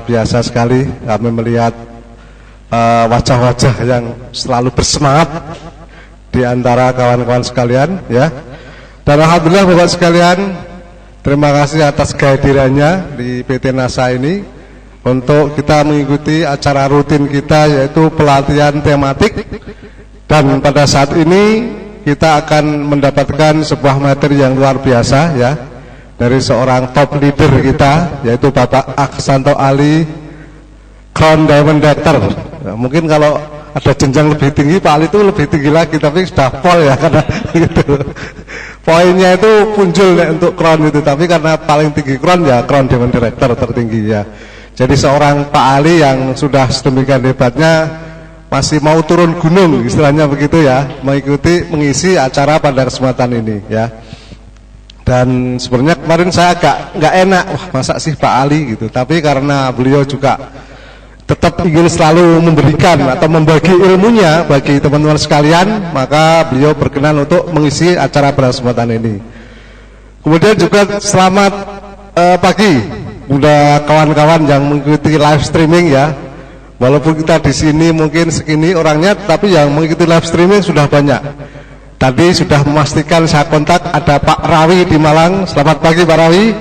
Biasa sekali kami melihat wajah-wajah yang selalu bersemangat di antara kawan-kawan sekalian, ya. Dan alhamdulillah Bapak sekalian, terima kasih atas kehadirannya di PT NASA ini untuk kita mengikuti acara rutin kita, yaitu pelatihan tematik. Dan pada saat ini kita akan mendapatkan sebuah materi yang luar biasa, ya, dari seorang top leader kita, yaitu Bapak Aksanto Ali, Crown Diamond Doctor. Nah, mungkin kalau ada jenjang lebih tinggi, Pak Ali itu lebih tinggi lagi, tapi sudah pol ya, karena gitu. Poinnya itu punjul ya, untuk Crown itu, tapi karena paling tinggi Crown ya Crown Diamond Director tertinggi, ya. Jadi seorang Pak Ali yang sudah sedemikian hebatnya masih mau turun gunung, istilahnya begitu ya, mengisi acara pada kesempatan ini, ya. Dan sebenarnya kemarin saya agak nggak enak, wah masa sih Pak Ali gitu. Tapi karena beliau juga tetap ingin selalu memberikan atau membagi ilmunya bagi teman-teman sekalian, maka beliau berkenan untuk mengisi acara pada kesempatan ini. Kemudian juga selamat pagi, udah kawan-kawan yang mengikuti live streaming, ya. Walaupun kita di sini mungkin segini orangnya, tapi yang mengikuti live streaming sudah banyak. Tadi sudah memastikan saya kontak ada Pak Rawi di Malang. Selamat pagi Pak Rawi.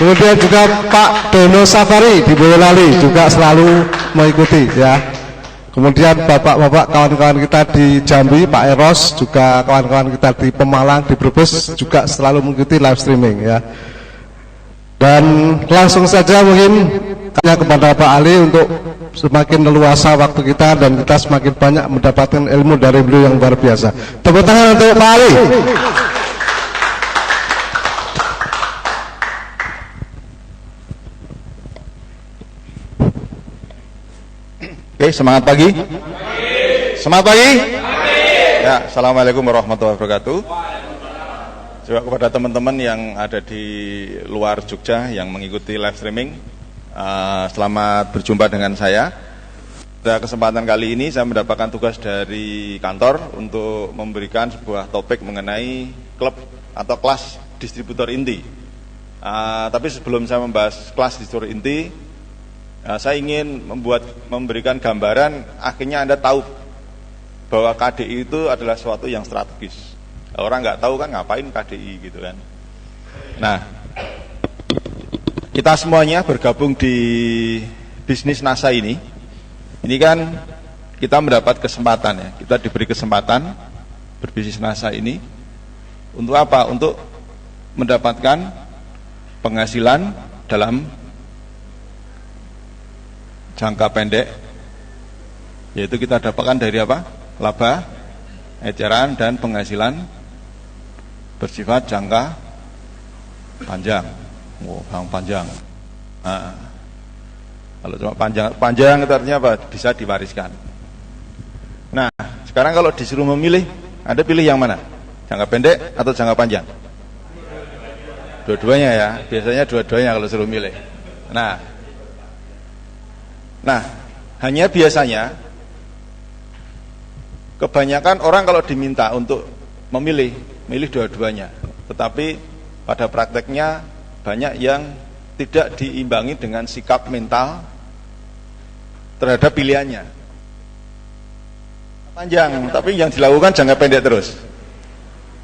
Kemudian juga Pak Dono Safari di Boyolali juga selalu mengikuti, ya. Kemudian bapak-bapak kawan-kawan kita di Jambi, Pak Eros, juga kawan-kawan kita di Pemalang, di Brebes juga selalu mengikuti live streaming, ya. Dan langsung saja mungkin hanya kepada Pak Ali untuk semakin leluasa waktu kita dan kita semakin banyak mendapatkan ilmu dari beliau yang luar biasa. Tepuk tangan untuk Pak Ali. Oke, semangat pagi. Semangat pagi. Ya, assalamualaikum warahmatullahi wabarakatuh. Juga kepada teman-teman yang ada di luar Jogja yang mengikuti live streaming, selamat berjumpa dengan saya. Pada kesempatan kali ini saya mendapatkan tugas dari kantor untuk memberikan sebuah topik mengenai klub atau kelas distributor inti. Tapi sebelum saya membahas kelas distributor inti, saya ingin memberikan gambaran, akhirnya Anda tahu bahwa KDI itu adalah sesuatu yang strategis. Orang nggak tahu kan ngapain KDI gitu kan. Nah, kita semuanya bergabung di bisnis NASA ini kan kita mendapat kesempatan, ya. Kita diberi kesempatan berbisnis NASA ini untuk apa? Untuk mendapatkan penghasilan dalam jangka pendek, yaitu kita dapatkan dari apa? Laba, eceran, dan penghasilan bersifat jangka panjang. Bang panjang. Nah, kalau cuma panjang itu artinya apa? Bisa diwariskan. Nah, sekarang kalau disuruh memilih, Anda pilih yang mana? Jangka pendek atau jangka panjang? Dua-duanya, ya. Biasanya dua-duanya kalau suruh milih. Nah, hanya biasanya kebanyakan orang kalau diminta untuk milih dua-duanya. Tetapi pada prakteknya banyak yang tidak diimbangi dengan sikap mental terhadap pilihannya. Panjang, tapi yang dilakukan jangka pendek terus.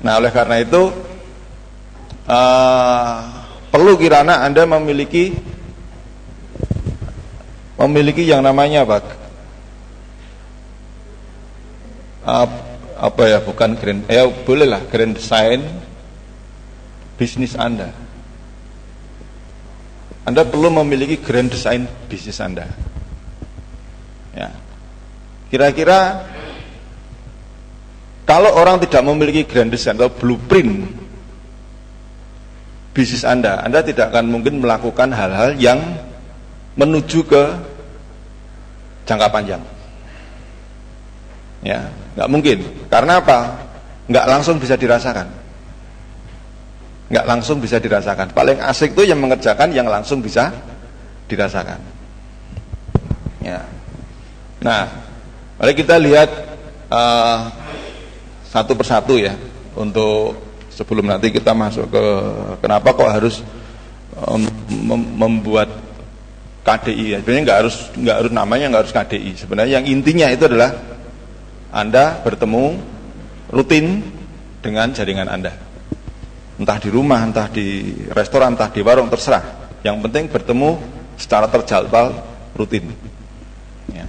Nah, oleh karena itu perlu kirana Anda memiliki yang namanya apa ya, bukan grand, ya bolehlah grand design bisnis Anda. Anda perlu memiliki grand design bisnis Anda. Ya. Kira-kira kalau orang tidak memiliki grand design atau blueprint bisnis Anda tidak akan mungkin melakukan hal-hal yang menuju ke jangka panjang. Ya, nggak mungkin. Karena apa? Nggak langsung bisa dirasakan. Paling asik itu yang mengerjakan yang langsung bisa dirasakan. Ya. Nah, mari kita lihat satu persatu, ya, untuk sebelum nanti kita masuk ke kenapa kok harus membuat KDI. Sebenarnya nggak harus namanya nggak harus KDI. Sebenarnya yang intinya itu adalah Anda bertemu rutin dengan jaringan Anda. Entah di rumah, entah di restoran, entah di warung, terserah. Yang penting bertemu secara terjadwal rutin. Ya.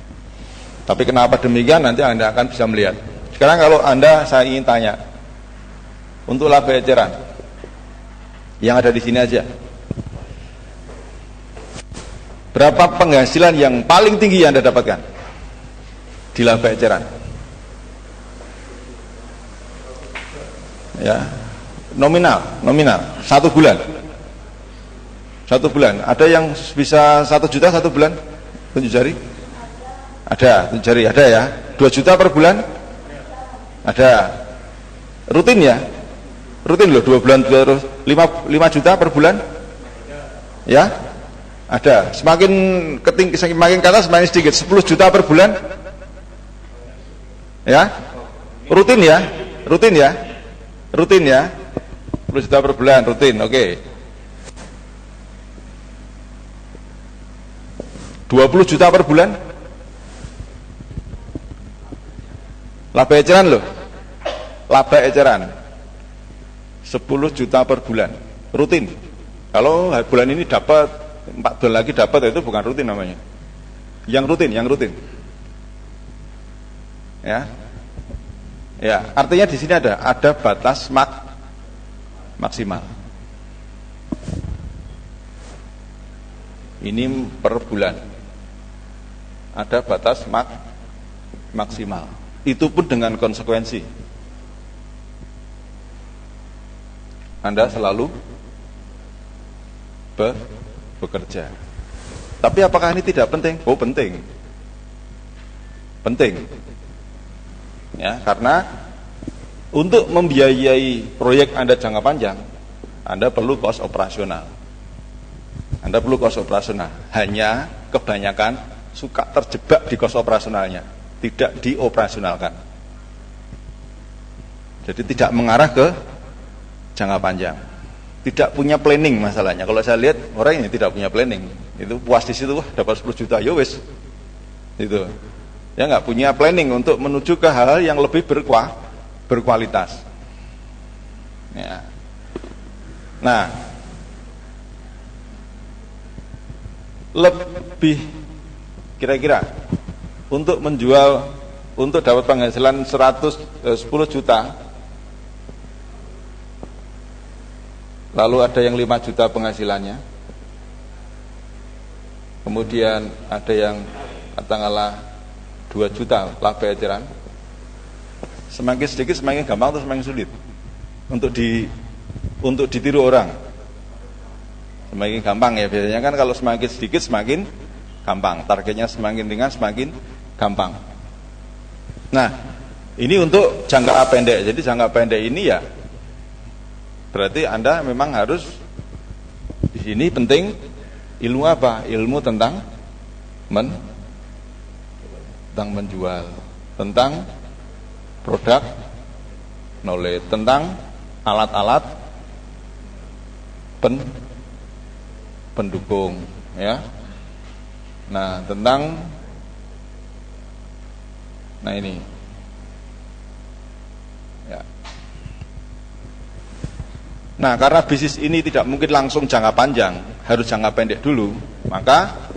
Tapi kenapa demikian nanti Anda akan bisa melihat. Sekarang kalau Anda, saya ingin tanya, untuk laba eceran yang ada di sini aja, berapa penghasilan yang paling tinggi yang Anda dapatkan di laba eceran? Ya, nominal 1 bulan. 1 bulan. Ada yang bisa 1 juta 1 bulan? Tunjuk jari. Ada, tunjuk jari. Ada ya. 2 juta per bulan? Ada. Rutin ya? Rutin loh, 2 bulan terus 5 juta per bulan? Ya? Ada. Semakin ke atas semakin sedikit. 10 juta per bulan? Ya? Rutin ya? Rutin ya? Rutin ya? 10 juta per bulan, rutin, oke. 20 juta per bulan? Laba eceran loh. Laba eceran 10 juta per bulan, rutin. Kalau bulan ini dapat 4 bulan lagi dapat, itu bukan rutin namanya. Yang rutin. Ya. Ya, artinya di sini ada batas maksimal. Ini per bulan. Ada batas maksimal. Itu pun dengan konsekuensi. Anda selalu bekerja. Tapi apakah ini tidak penting? Oh, penting. Penting. Ya, karena untuk membiayai proyek Anda jangka panjang, Anda perlu kos operasional. Hanya kebanyakan suka terjebak di kos operasionalnya, tidak dioperasionalkan. Jadi tidak mengarah ke jangka panjang. Tidak punya planning masalahnya. Kalau saya lihat orang ini tidak punya planning. Itu puas di situ, dapat 10 juta, ya wis. Itu. Ya nggak punya planning untuk menuju ke hal yang lebih berkualitas. Ya. Nah, lebih kira-kira untuk menjual, untuk dapat penghasilan 10 juta, lalu ada yang 5 juta penghasilannya, kemudian ada yang katakanlah 2 juta laba eceran, semakin sedikit semakin gampang atau semakin sulit untuk ditiru orang? Semakin gampang ya, biasanya kan kalau semakin sedikit semakin gampang, targetnya semakin ringan semakin gampang. Nah, ini untuk jangka pendek. Jadi jangka pendek ini ya berarti Anda memang harus, di sini penting ilmu apa? Ilmu tentang menjual, tentang produk knowledge, tentang alat-alat pendukung, ya. Nah, ini, ya. Nah, karena bisnis ini tidak mungkin langsung jangka panjang, harus jangka pendek dulu, maka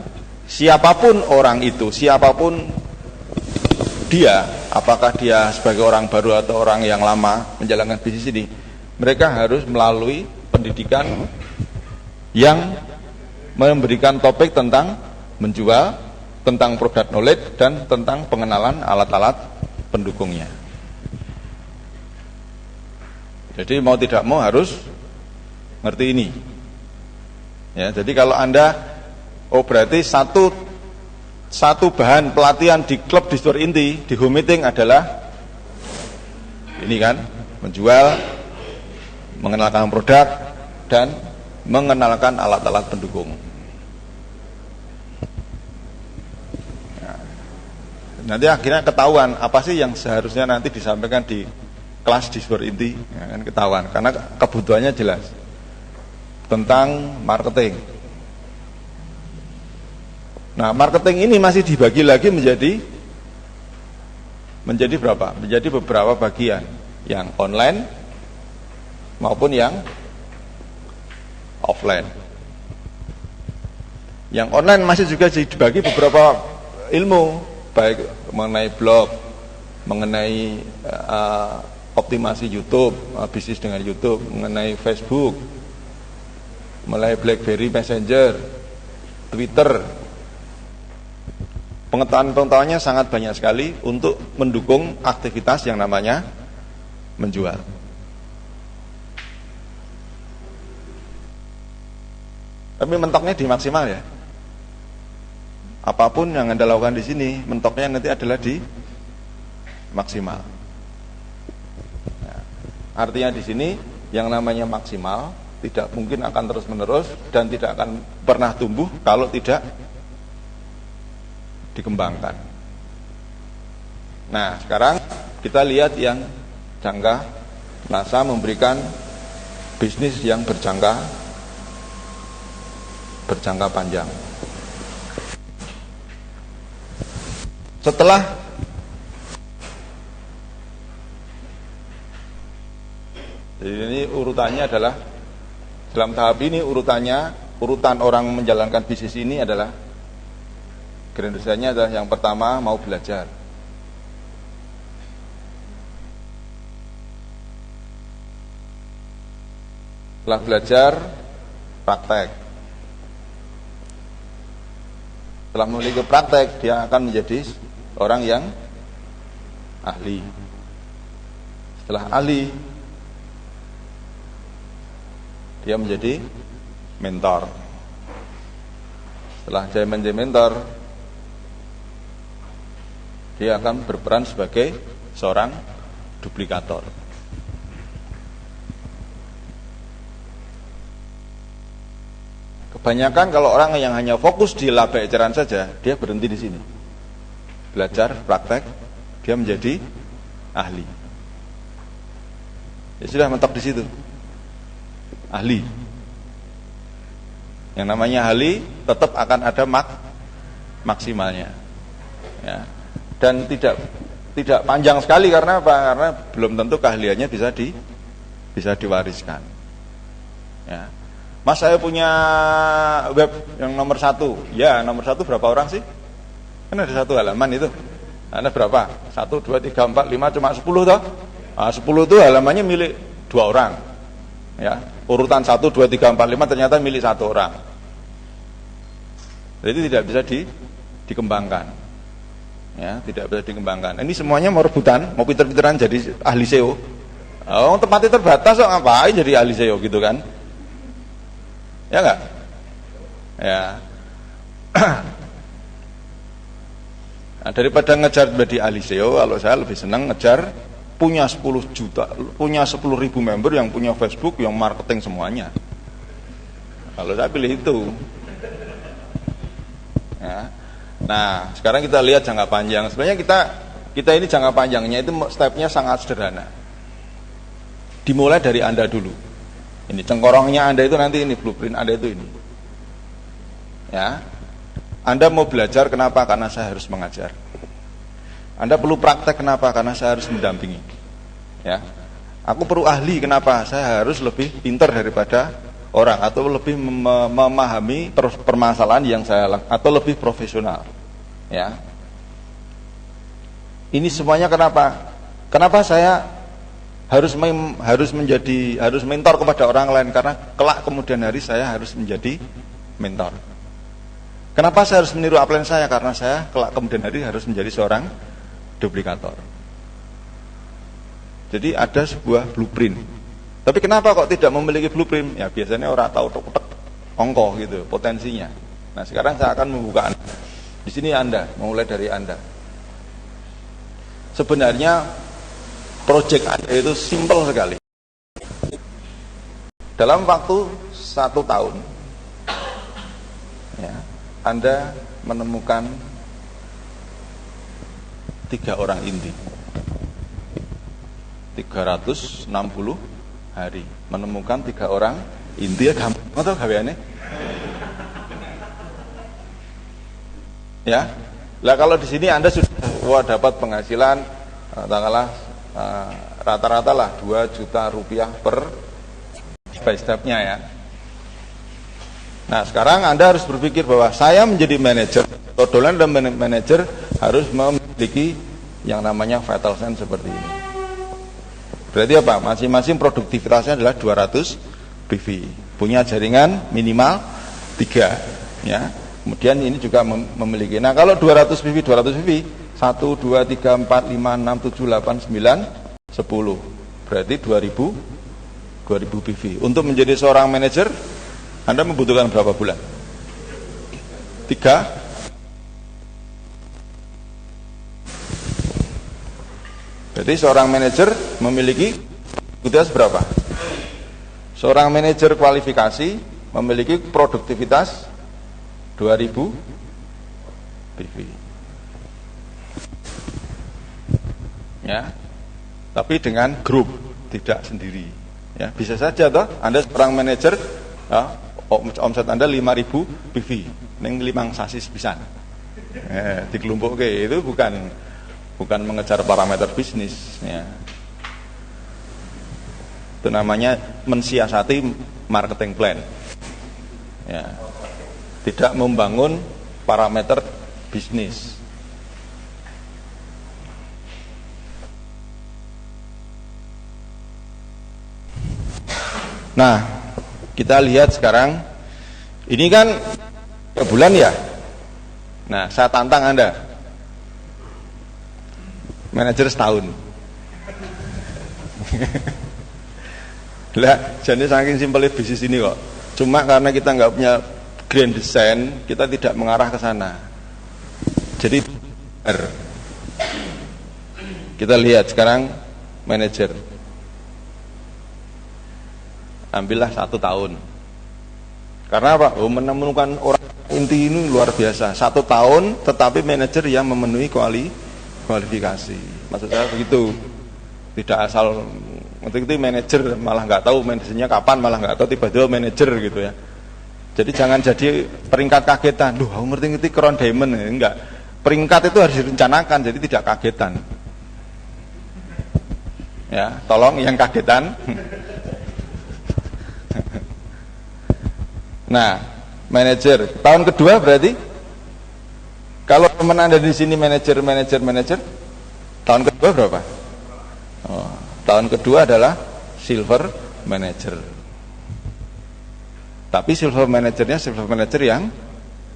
siapapun orang itu, siapapun dia, apakah dia sebagai orang baru atau orang yang lama menjalankan bisnis ini, mereka harus melalui pendidikan yang memberikan topik tentang menjual, tentang product knowledge, dan tentang pengenalan alat-alat pendukungnya. Jadi mau tidak mau harus ngerti ini. Ya, jadi kalau Anda, berarti satu bahan pelatihan di klub di store inti, di home meeting adalah ini kan, menjual, mengenalkan produk, dan mengenalkan alat-alat pendukung. Nanti akhirnya ketahuan apa sih yang seharusnya nanti disampaikan di kelas di store inti, ya kan, ketahuan karena kebutuhannya jelas. tentang marketing. Nah, marketing ini masih dibagi lagi menjadi berapa? Menjadi beberapa bagian, yang online maupun yang offline. Yang online masih juga dibagi beberapa ilmu, baik mengenai blog, mengenai optimasi YouTube, bisnis dengan YouTube, mengenai Facebook, mulai BlackBerry Messenger, Twitter. Pengetahuan-pengetahuannya sangat banyak sekali untuk mendukung aktivitas yang namanya menjual. Tapi mentoknya di maksimal ya. Apapun yang Anda lakukan di sini, mentoknya nanti adalah di maksimal. Nah, artinya di sini yang namanya maksimal tidak mungkin akan terus-menerus dan tidak akan pernah tumbuh kalau tidak dikembangkan. Nah, sekarang kita lihat yang jangka. NASA memberikan bisnis yang berjangka panjang. Setelah jadi ini urutannya adalah dalam tahap ini urutan orang menjalankan bisnis ini adalah generasinya adalah yang pertama mau belajar. Setelah belajar, praktek. Setelah memiliki praktek, dia akan menjadi orang yang ahli. Setelah ahli, dia menjadi mentor. Setelah dia menjadi mentor, dia akan berperan sebagai seorang duplikator. Kebanyakan kalau orang yang hanya fokus di laba eceran saja, dia berhenti di sini. Belajar, praktek, dia menjadi ahli. Ya sudah, mentok di situ. Ahli. Yang namanya ahli tetap akan ada maksimalnya. Ya. Dan tidak panjang sekali karena apa? Karena belum tentu keahliannya bisa diwariskan. Ya. Mas, saya punya web yang nomor 1. Ya, nomor 1 berapa orang sih? Kan ada satu halaman itu. Ada berapa? 1, 2, 3, 4, 5, cuma 10 toh? Nah, 10 itu halamannya milik 2 orang. Ya, urutan 1, 2, 3, 4, 5 ternyata milik 1 orang. Jadi tidak bisa dikembangkan. Ya, tidak bisa dikembangkan. Ini semuanya mau rebutan, mau pinter-pinteran jadi ahli SEO. Oh, tempatnya terbatas kok, ngapain jadi ahli SEO gitu kan? Ya enggak? Ya. Nah, daripada ngejar menjadi ahli SEO, kalau saya lebih senang ngejar punya 10 juta, punya 10.000 member yang punya Facebook, yang marketing semuanya. Kalau saya pilih itu. Ya. Nah, sekarang kita lihat jangka panjang. Sebenarnya kita ini jangka panjangnya itu stepnya sangat sederhana. Dimulai dari Anda dulu. Ini cengkorongnya Anda itu nanti ini, blueprint Anda itu ini. Ya. Anda mau belajar kenapa? Karena saya harus mengajar. Anda perlu praktek kenapa? Karena saya harus mendampingi. Ya. Aku perlu ahli kenapa? Saya harus lebih pintar daripada orang atau lebih memahami permasalahan yang saya lakukan atau lebih profesional. Ya. Ini semuanya kenapa? Kenapa saya harus mentor kepada orang lain? Karena kelak kemudian hari saya harus menjadi mentor. Kenapa saya harus meniru upline saya? Karena saya kelak kemudian hari harus menjadi seorang duplikator. Jadi ada sebuah blueprint. Tapi kenapa kok tidak memiliki blueprint? Ya biasanya orang tahu tek ongkoh gitu potensinya. Nah, sekarang saya akan membuka Anda. Di sini Anda, mulai dari Anda. Sebenarnya proyek Anda itu simpel sekali. Dalam waktu 1 tahun, ya, Anda menemukan 3 orang inti. 360 hari menemukan 3 orang inti, ya gampang. Ngono gaweane? Ya. Lah kalau di sini Anda sudah dapat penghasilan katakanlah rata-rata lah 2 juta rupiah per by step-nya ya. Nah, sekarang Anda harus berpikir bahwa saya menjadi manajer, atau dolan dan manajer harus memiliki yang namanya vital sign seperti ini. Berarti apa? Masing-masing produktivitasnya adalah 200 PV. Punya jaringan minimal 3 ya. Kemudian ini juga memiliki. Nah, kalau 200 PV 1 2 3 4 5 6 7 8 9 10. Berarti 2000 PV. Untuk menjadi seorang manajer Anda membutuhkan berapa bulan? 3. Jadi seorang manajer memiliki kualitas berapa? Seorang manajer kualifikasi memiliki produktivitas 2000 PV. Ya. Tapi dengan grup, tidak sendiri. Ya, bisa saja toh Anda seorang manajer ya, omset Anda 5.000 PV, ning 5 sasis pisan. Dikelumpukke itu bukan mengejar parameter bisnis ya. Itu namanya mensiasati marketing plan. Ya. Tidak membangun parameter bisnis. Nah, kita lihat sekarang ini kan bulan ya. Nah, saya tantang Anda manajer setahun. Lah, jadi saking simpelnya bisnis ini kok. Cuma karena kita nggak punya grand design, kita tidak mengarah ke sana. Jadi kita lihat sekarang manajer. Ambillah 1 tahun. Karena apa? Menemukan orang inti ini luar biasa. 1 tahun, tetapi manajer yang memenuhi kualifikasi. Maksud saya begitu. Tidak asal untuk itu manajer malah nggak tahu manajernya kapan, malah nggak tahu tiba-tiba manajer gitu ya. Jadi jangan jadi peringkat kagetan. Duh, aku ngerti Crown Diamond enggak. Peringkat itu harus direncanakan, jadi tidak kagetan. Ya, tolong yang kagetan. Nah, manajer tahun kedua berarti kalau teman Anda di sini manajer, tahun kedua berapa? Oh, tahun kedua adalah silver manager. Tapi silver manajernya silver manager yang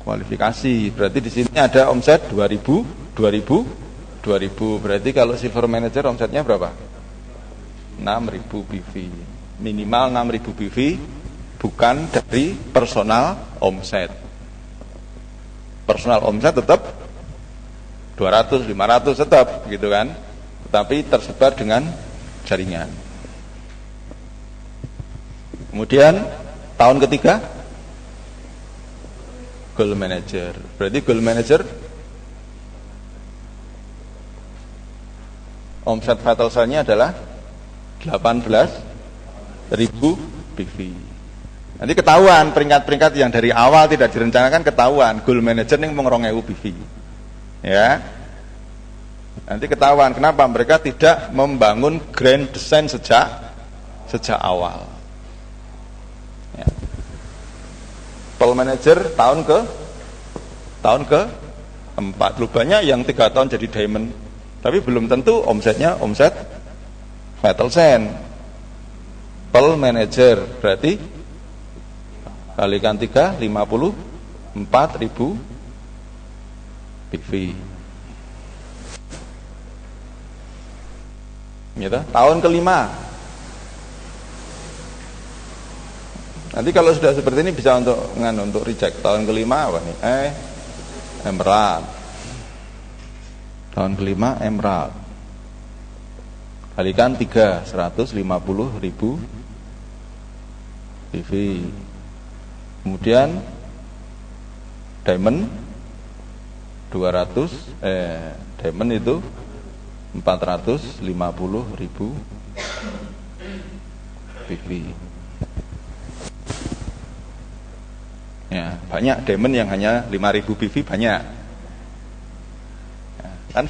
kualifikasi. Berarti di sini ada omset 2000. Berarti kalau silver manager omsetnya berapa? 6.000 PV. Minimal 6.000 PV. Bukan dari personal omset. Personal omset tetap 200, 500 tetap gitu kan. Tapi tersebar dengan jaringan. Kemudian tahun ketiga goal manager. Berarti goal manager omset vital sign-nya adalah 18.000 PV. Nanti ketahuan peringkat-peringkat yang dari awal tidak direncanakan ketahuan. Goal manager yang mau 2.000 PV. Ya. Nanti ketahuan kenapa mereka tidak membangun grand design sejak awal. Ya. Pearl manager tahun ke 4. Lubanya yang 3 tahun jadi diamond. Tapi belum tentu omsetnya omset vital sign. Pearl manager berarti kalikan 3, 54.000 PV. Gitu. Tahun kelima. Nanti kalau sudah seperti ini bisa untuk reject. Tahun kelima apa nih? Emerald. Tahun kelima emerald. Kalikan 3, 150.000 PV. Kemudian diamond 200 diamond itu 450.000 PV. Ya, banyak diamond yang hanya 5.000 PV banyak. Ya, kan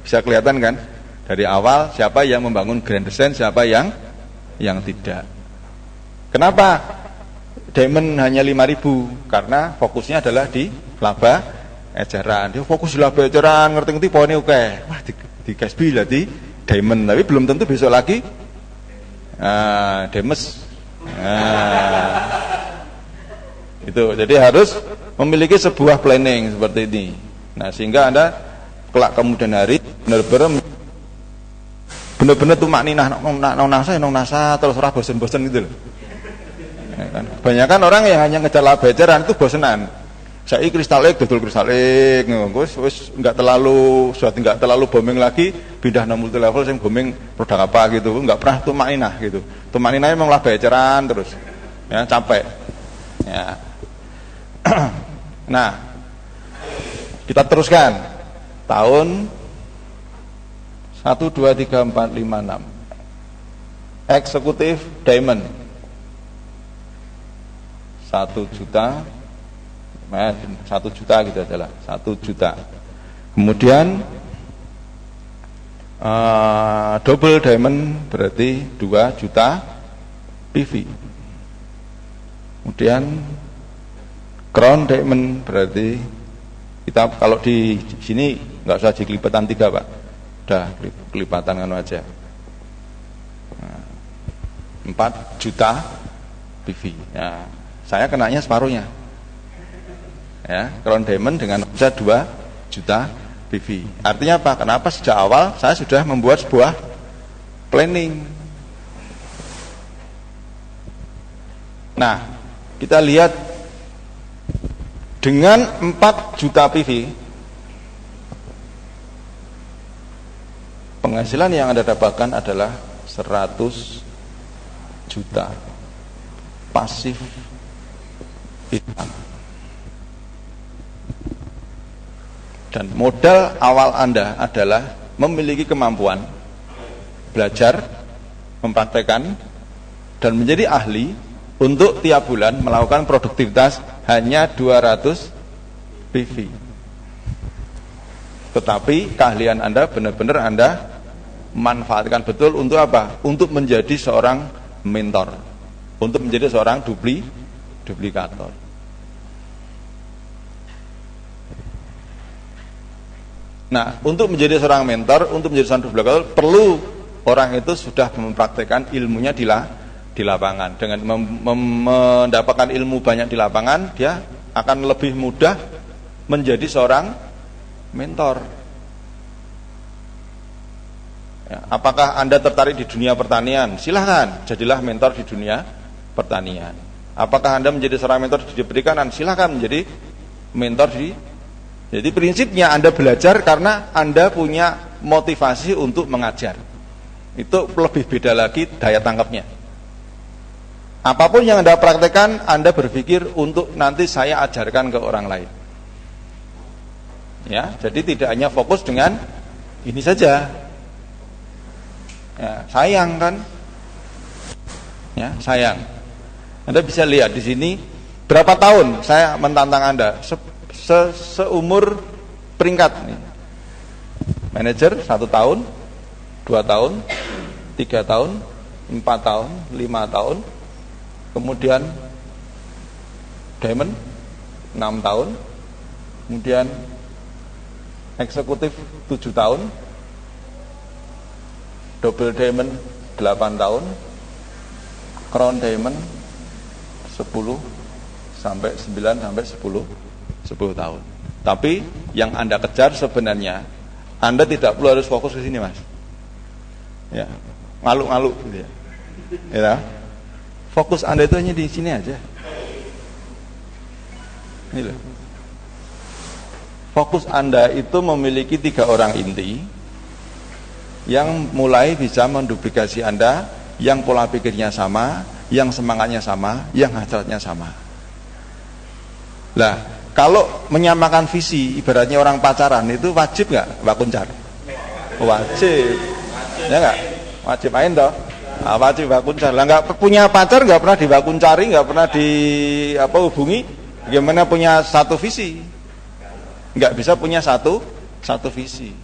bisa kelihatan kan dari awal siapa yang membangun grand design, siapa yang tidak. Kenapa diamond hanya 5.000? Karena fokusnya adalah di laba eceran. Dia fokus di laba eceran, ngerti-ngerti poinnya oke. Wah, di Kasbi lah di diamond, tapi belum tentu besok lagi demes. Itu. Jadi harus memiliki sebuah planning seperti ini. Nah, sehingga Anda kelak kemudian hari benar-benar tumak ninah nong nasa terus ora bosen-bosen gitu loh. Ya kan? Kebanyakan orang yang hanya ngejar laba eceran itu bosenan. Saya kristalik dodol kristalik, wis enggak terlalu booming lagi, pindah ke multi level sing booming produk apa gitu, enggak pernah tumak ninah gitu. Tumak ninah memang laba eceran terus. Ya, capek. Ya. Nah, kita teruskan tahun 1, 2, 3, 4, 5, 6 eksekutif diamond 1 juta 1 juta gitu adalah 1 juta. Kemudian double diamond berarti 2 juta PV. Kemudian crown diamond berarti kita kalau di sini nggak usah kelipatan 3 Pak, udah kelipatan kan aja. 4 juta PV. Ya, saya kenanya separuhnya. Ya, crown diamond dengan omset 2 juta PV. Artinya apa? Kenapa sejak awal saya sudah membuat sebuah planning. Nah, kita lihat dengan 4 juta PV penghasilan yang Anda dapatkan adalah 100 juta pasif income. Dan modal awal Anda adalah memiliki kemampuan belajar, mempraktekkan, dan menjadi ahli untuk tiap bulan melakukan produktivitas hanya 200 PV. Tetapi keahlian Anda benar-benar Anda manfaatkan betul untuk apa? Untuk menjadi seorang mentor, untuk menjadi seorang duplikator. Nah, untuk menjadi seorang mentor, untuk menjadi seorang duplikator, perlu orang itu sudah mempraktekkan ilmunya di lapangan. Dengan mendapatkan ilmu banyak di lapangan, dia akan lebih mudah menjadi seorang mentor. Ya, apakah Anda tertarik di dunia pertanian? Silahkan, jadilah mentor di dunia pertanian. Apakah Anda menjadi seorang mentor di perikanan? Silahkan menjadi mentor di. Jadi prinsipnya Anda belajar karena Anda punya motivasi untuk mengajar. Itu lebih beda lagi daya tangkapnya. Apapun yang Anda praktekkan, Anda berpikir untuk nanti saya ajarkan ke orang lain. Ya, jadi tidak hanya fokus dengan ini saja. Ya, sayang kan? Ya, sayang. Anda bisa lihat di sini berapa tahun saya mentantang Anda seumur peringkat nih. Manajer 1 tahun, 2 tahun, 3 tahun, 4 tahun, 5 tahun. Kemudian diamond 6 tahun. Kemudian eksekutif 7 tahun. Double diamond 8 tahun. Crown diamond 10 sampai 9 sampai 10 tahun. Tapi yang Anda kejar sebenarnya Anda tidak perlu harus fokus ke sini, Mas. Ya, ngaluk-ngaluk gitu ya. Ya. Fokus Anda itu hanya di sini aja. Ini loh. Fokus Anda itu memiliki 3 orang inti yang mulai bisa menduplikasi Anda, yang pola pikirnya sama, yang semangatnya sama, yang hasratnya sama. Lah, kalau menyamakan visi, ibaratnya orang pacaran itu wajib nggak Mbak Kuncar? Wajib, ya nggak? Wajib main toh. Nah, wajib Mbak Kuncar. Lah nggak punya pacar, nggak pernah dibakuncari, nggak pernah hubungi, Bagaimana punya satu visi? Nggak bisa punya satu visi.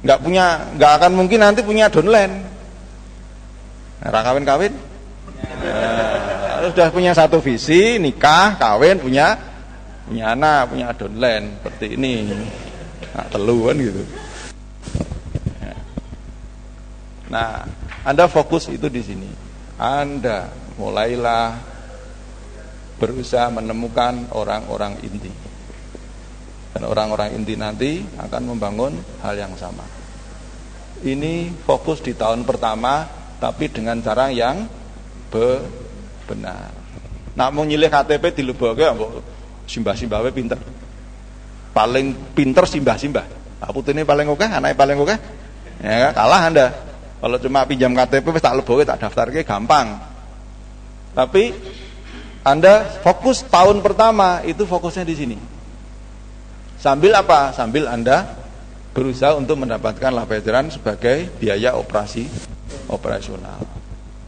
Nggak akan mungkin nanti punya downline. Kawin-kawin. Sudah punya satu visi, nikah, kawin, punya anak, punya downline seperti ini. Nah, teluan gitu. Nah, Anda fokus itu di sini. Anda mulailah berusaha menemukan orang-orang inti. Dan orang-orang inti nanti akan membangun hal yang sama. Ini fokus di tahun pertama, tapi dengan cara yang benar. Nak mau nyilih KTP di Lubage, simbah-simbah pinter. Paling pinter simbah-simbah. Putune paling oke, anaknya paling oke. Ya, kalah Anda. Kalau cuma pinjam KTP tak Lubage tak daftarke gampang. Tapi Anda fokus tahun pertama itu fokusnya di sini. Sambil apa? Sambil Anda berusaha untuk mendapatkan labejaran sebagai biaya operasional.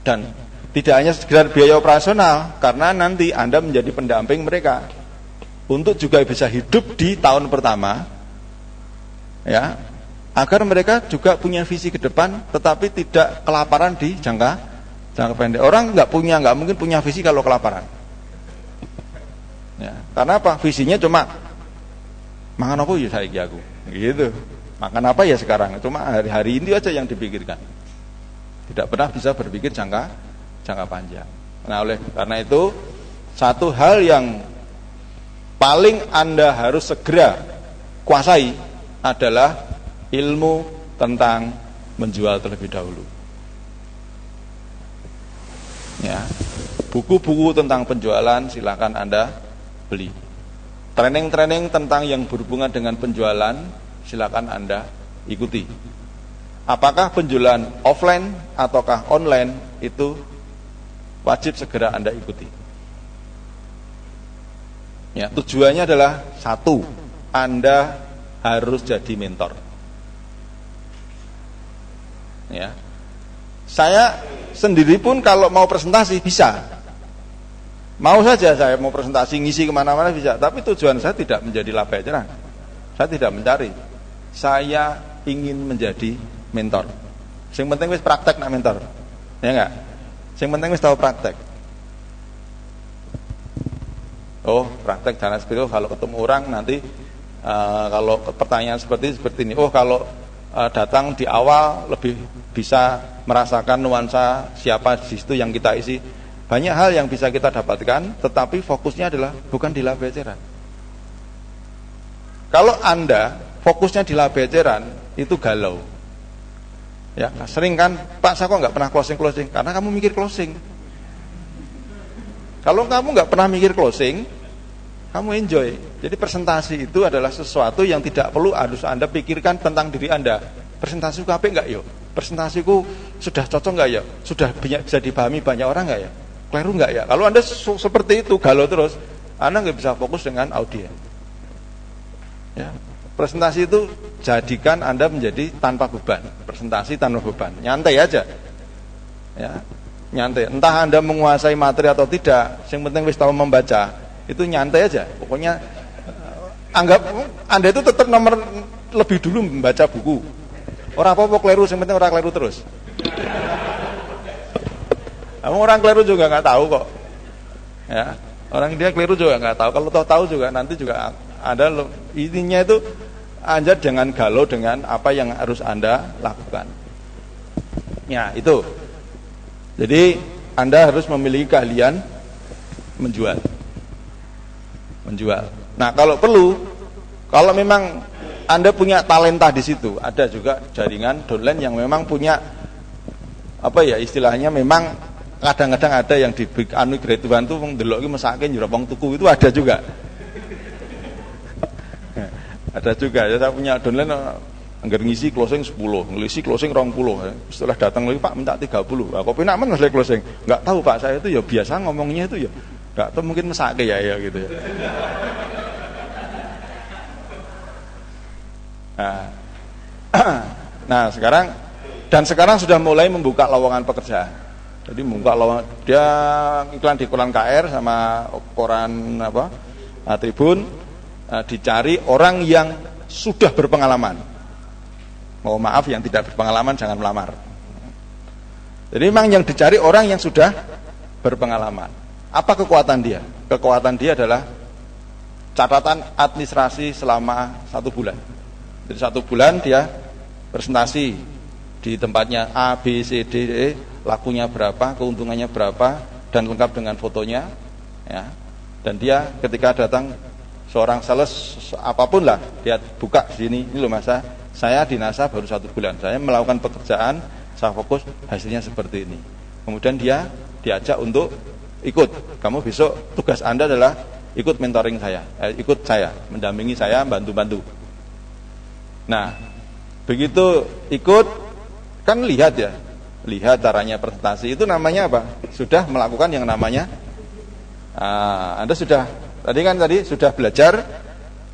Dan tidak hanya sekedar biaya operasional, karena nanti Anda menjadi pendamping mereka untuk juga bisa hidup di tahun pertama, ya, agar mereka juga punya visi ke depan, tetapi tidak kelaparan di jangka pendek. Orang nggak mungkin punya visi kalau kelaparan. Ya, karena apa? Visinya cuma makan apa ya saiki aku, gitu. Makan apa ya sekarang? Cuma hari ini aja yang dipikirkan. Tidak pernah bisa berpikir jangka panjang. Nah, oleh karena itu satu hal yang paling Anda harus segera kuasai adalah ilmu tentang menjual terlebih dahulu. Ya. Buku-buku tentang penjualan silakan Anda beli. Training-training tentang yang berhubungan dengan penjualan silakan Anda ikuti. Apakah penjualan offline ataukah online itu wajib segera Anda ikuti. Ya, tujuannya adalah satu, Anda harus jadi mentor. Ya. Saya sendiri pun kalau mau presentasi bisa. Mau saja saya mau presentasi ngisi kemana-mana bisa, tapi tujuan saya tidak menjadi labejaran. Saya tidak mencari. Saya ingin menjadi mentor. Yang penting wis praktek nak mentor. Ya enggak? Yang penting wis tahu praktek. Oh, praktek dan seperti itu. Kalau ketemu orang nanti kalau pertanyaan seperti ini. Oh, kalau datang di awal lebih bisa merasakan nuansa siapa di situ yang kita isi. Banyak hal yang bisa kita dapatkan, tetapi fokusnya adalah bukan di labejaran. Kalau Anda fokusnya di labejaran, itu galau. Ya, sering kan, Pak saya kok nggak pernah closing, karena kamu mikir closing. Kalau kamu nggak pernah mikir closing, kamu enjoy. Jadi presentasi itu adalah sesuatu yang tidak perlu harus Anda pikirkan tentang diri Anda. Presentasiku apa enggak yo? Presentasiku sudah cocok enggak ya? Sudah bisa dipahami banyak orang enggak ya? Keliru enggak ya? Kalau Anda seperti itu galau terus, Anda nggak bisa fokus dengan audiens. Ya, presentasi itu jadikan Anda menjadi tanpa beban. Presentasi tanpa beban, nyantai aja. Ya, nyantai. Entah Anda menguasai materi atau tidak, yang penting wis tahu membaca, itu nyantai aja. Pokoknya anggap Anda itu tetap nomor lebih dulu membaca buku. Orang apa keliru, yang penting orang keliru terus. Orang keliru juga nggak tahu kok. Ya, orang dia keliru juga nggak tahu. Kalau tahu juga nanti juga ada. Intinya itu Anda jangan galau dengan apa yang harus Anda lakukan. Ya, itu. Jadi Anda harus memiliki keahlian menjual. Nah, kalau perlu, kalau memang Anda punya talenta di situ, ada juga jaringan downline yang memang punya apa ya istilahnya, memang kadang-kadang ada yang di grade Tuhan tuh ndelok iki mesake njero wong tuku, itu ada juga. Ada juga ya, saya punya downline anggar ngisi closing 10, ngisi closing 20. Setelah datang lagi Pak minta 30. Lah kok penak men selesai closing? Enggak tahu Pak, saya itu ya biasa ngomongnya itu ya. Enggak tahu mungkin mesake ya gitu ya. Nah, sekarang sudah mulai membuka lowongan pekerjaan. Jadi membuka lowongan, dia iklan di koran KR sama koran Tribun, dicari orang yang sudah berpengalaman. Mohon maaf, yang tidak berpengalaman jangan melamar. Jadi memang yang dicari orang yang sudah berpengalaman. Apa kekuatan dia? Kekuatan dia adalah catatan administrasi selama 1 bulan. Jadi 1 bulan dia presentasi di tempatnya A, B, C, D, E, lakunya berapa, keuntungannya berapa, dan lengkap dengan fotonya, ya. Dan dia ketika datang seorang sales apapun lah, dia buka di sini, ini loh Mas, saya di NASA baru 1 bulan, saya melakukan pekerjaan, saya fokus, hasilnya seperti ini. Kemudian dia diajak untuk ikut, kamu besok tugas Anda adalah ikut mentoring saya, ikut saya, mendampingi saya, bantu-bantu. Nah, begitu ikut, kan lihat ya, lihat caranya presentasi, itu namanya apa? Sudah melakukan yang namanya, Anda sudah, tadi sudah belajar,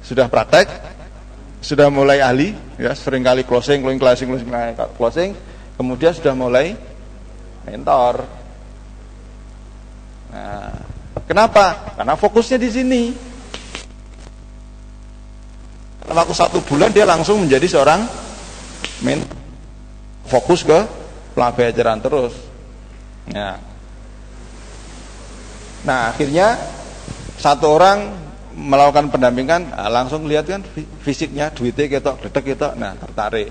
sudah praktek, sudah mulai ahli, ya, seringkali closing, kemudian sudah mulai mentor. Nah, kenapa? Karena fokusnya di sini. Dalam waktu 1 bulan dia langsung menjadi seorang fokus ke pelajaran terus. Nah, akhirnya satu orang melakukan pendampingan, langsung lihat kan fisiknya, duitnya ketok, detek ketok, nah tertarik.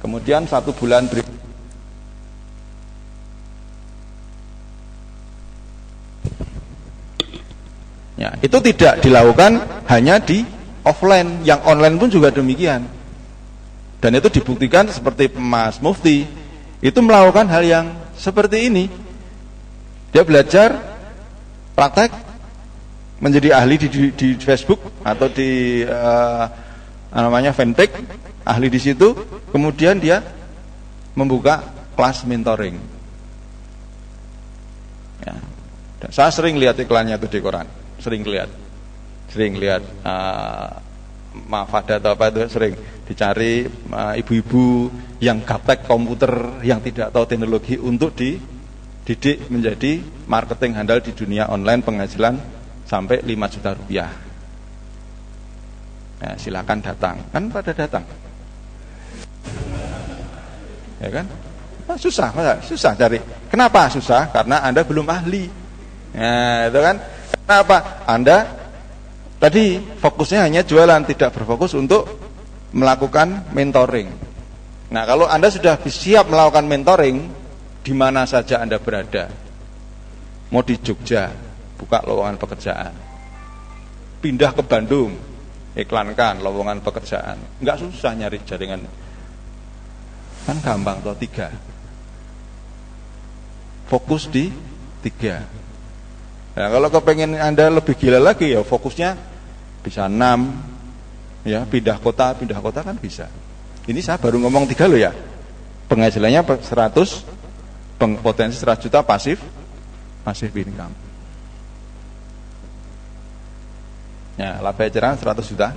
Kemudian 1 bulan berikutnya, ya, itu tidak dilakukan hanya di offline, yang online pun juga demikian. Dan itu dibuktikan seperti Mas Mufti, itu melakukan hal yang seperti ini. Dia belajar, praktek, menjadi ahli di Facebook atau di namanya Fintech, ahli di situ. Kemudian dia membuka kelas mentoring. Ya. Dan saya sering lihat iklannya itu di koran, sering lihat Mafada atau apa itu, sering dicari ibu-ibu yang gaptek komputer, yang tidak tahu teknologi, untuk dididik menjadi marketing handal di dunia online, penghasilan sampai 5 juta rupiah. Nah, silakan datang, kan pada datang, ya kan? Nah, susah cari. Kenapa susah? Karena Anda belum ahli. Nah, itu kan. Kenapa? Anda tadi fokusnya hanya jualan, tidak berfokus untuk melakukan mentoring. Nah, kalau Anda sudah siap melakukan mentoring, di mana saja Anda berada, mau di Jogja, buka lowongan pekerjaan, pindah ke Bandung, iklankan lowongan pekerjaan, nggak susah nyari jaringan, kan gampang toh. 3, fokus di 3. Nah, kalau kepengen Anda lebih gila lagi, ya fokusnya bisa 6, ya, pindah kota kan bisa. Ini saya baru ngomong 3 loh ya, penghasilannya 100, potensi 100 juta pasif income. Ya, laba eceran 100 juta.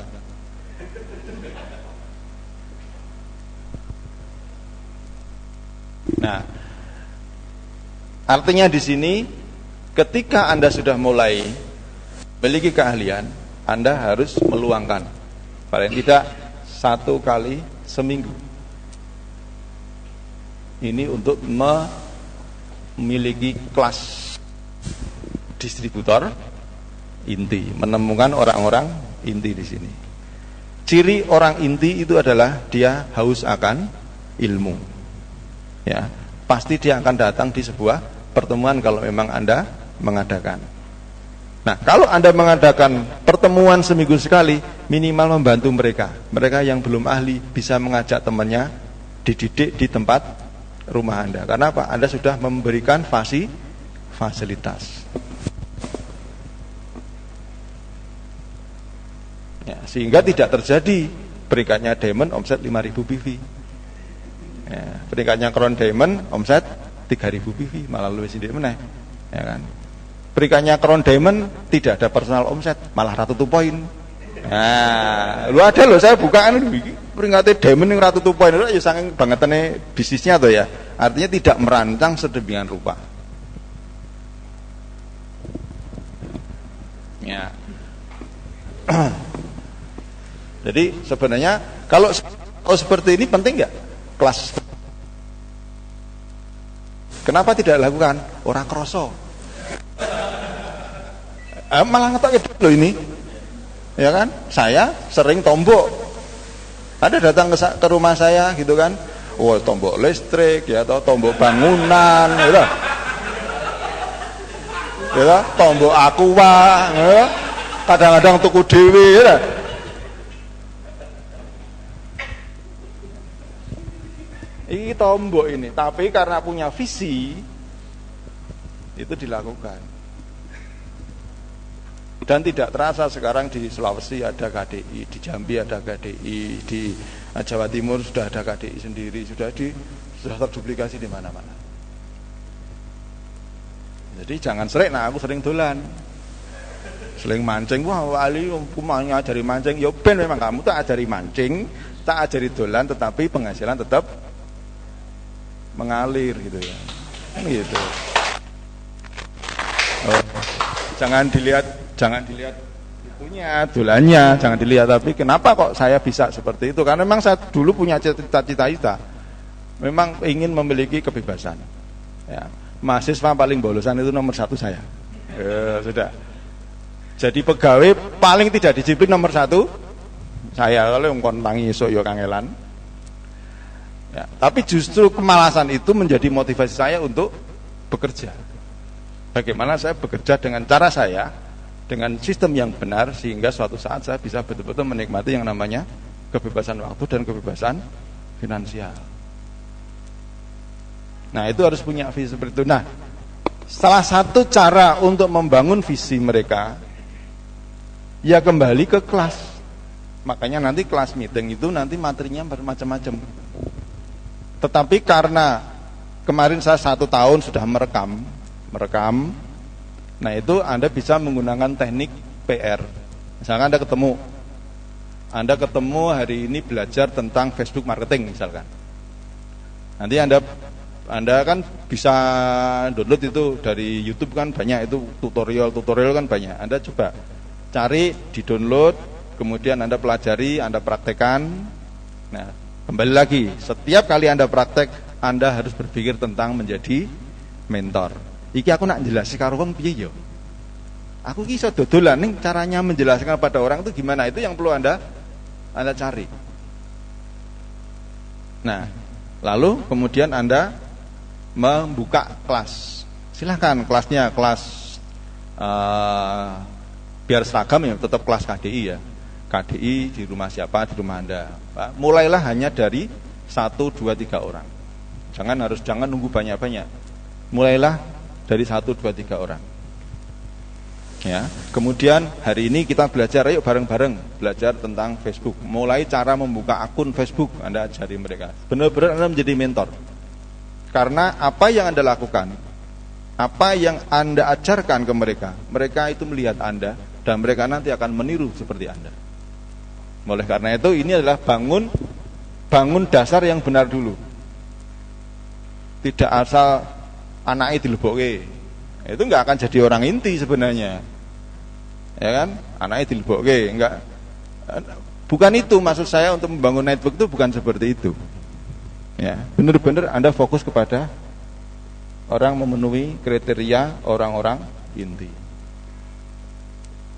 Nah, artinya di sini ketika Anda sudah mulai memiliki keahlian, Anda harus meluangkan paling tidak 1 kali seminggu ini untuk memiliki kelas distributor inti, menemukan orang-orang inti di sini. Ciri orang inti itu adalah dia haus akan ilmu. Ya, pasti dia akan datang di sebuah pertemuan kalau memang Anda mengadakan. Nah, kalau Anda mengadakan pertemuan seminggu sekali, minimal membantu mereka yang belum ahli bisa mengajak temannya dididik di tempat rumah Anda. Karena apa? Anda sudah memberikan fasilitas. Ya, sehingga tidak terjadi peringkatnya diamond omset 5.000 PV. Ya, peringkatnya crown diamond omset 3.000 PV, malah lebih sendiri meneh. Ya kan? Peringkatnya crown diamond tidak ada personal omset, malah ratu poin. Nah, lu ada loh, saya bukaan peringkatnya diamond yang ratu poin itu ya saking bangetane bisnisnya tuh ya. Artinya tidak merancang sedemikian rupa. Ya. Jadi sebenarnya kalau seperti ini penting nggak kelas? Kenapa tidak dilakukan? Orang kroso. Malah ngetok loh ini, ya kan? Saya sering tombok. Ada datang ke rumah saya gitu kan? Oh, tombok listrik ya, atau tombok bangunan, gitu. Ya, tombok aqua, ya. Kadang-kadang tuku dewi, ya. Ini tombok ini, tapi karena punya visi itu dilakukan. Dan tidak terasa sekarang di Sulawesi ada KDI, di Jambi ada KDI, di Jawa Timur sudah ada KDI sendiri, sudah terduplikasi di mana-mana. Jadi jangan sering, aku sering dolan, sering mancing, wah wali aku mau ajari mancing, ya ben memang kamu tak ajari mancing, tak ajari dolan, tetapi penghasilan tetap mengalir gitu ya, gitu. Oh, jangan dilihat itunya, dolannya, jangan dilihat, tapi kenapa kok saya bisa seperti itu? Karena memang saya dulu punya cita-cita, memang ingin memiliki kebebasan. Ya, mahasiswa paling bolosan itu nomor 1 saya. Sudah. Jadi pegawai paling tidak disiplin nomor 1 saya. Kalau yang kontangi esok ya kangelan. Ya, tapi justru kemalasan itu menjadi motivasi saya untuk bekerja. Bagaimana saya bekerja dengan cara saya, dengan sistem yang benar, sehingga suatu saat saya bisa betul-betul menikmati yang namanya kebebasan waktu dan kebebasan finansial. Nah, itu harus punya visi seperti itu. Nah, salah satu cara untuk membangun visi mereka ya kembali ke kelas. Makanya nanti kelas meeting itu nanti materinya bermacam-macam. Tetapi karena kemarin saya 1 tahun sudah merekam, nah itu Anda bisa menggunakan teknik PR. Misalkan Anda ketemu hari ini belajar tentang Facebook marketing misalkan. Nanti Anda kan bisa download itu dari YouTube kan banyak, itu tutorial kan banyak. Anda coba cari, di download, kemudian Anda pelajari, Anda praktekkan. Nah, kembali lagi, setiap kali Anda praktek, Anda harus berpikir tentang menjadi mentor. Iki aku nak jelasin karo wong piye yo? Aku ki iso dodolan ning caranya menjelaskan pada orang itu gimana? Itu yang perlu Anda cari. Nah, lalu kemudian Anda membuka kelas. Silahkan kelasnya kelas biar seragam ya, tetap kelas KDI ya. KDI di rumah siapa? Di rumah Anda. Mulailah hanya dari 1, 2, 3 orang. Jangan nunggu banyak-banyak. Mulailah dari 1, 2, 3 orang. Ya. Kemudian hari ini kita belajar, ayo bareng-bareng belajar tentang Facebook. Mulai cara membuka akun Facebook Anda ajari mereka. Benar-benar Anda menjadi mentor. Karena apa yang Anda lakukan, apa yang Anda ajarkan ke mereka itu melihat Anda dan mereka nanti akan meniru seperti Anda. Oleh karena itu ini adalah bangun dasar yang benar dulu. Tidak asal anaknya dilebokke, itu nggak akan jadi orang inti sebenarnya, ya kan? Anaknya dilebokke, enggak. Bukan itu maksud saya untuk membangun network itu, bukan seperti itu. Ya, benar-benar Anda fokus kepada orang memenuhi kriteria orang-orang inti.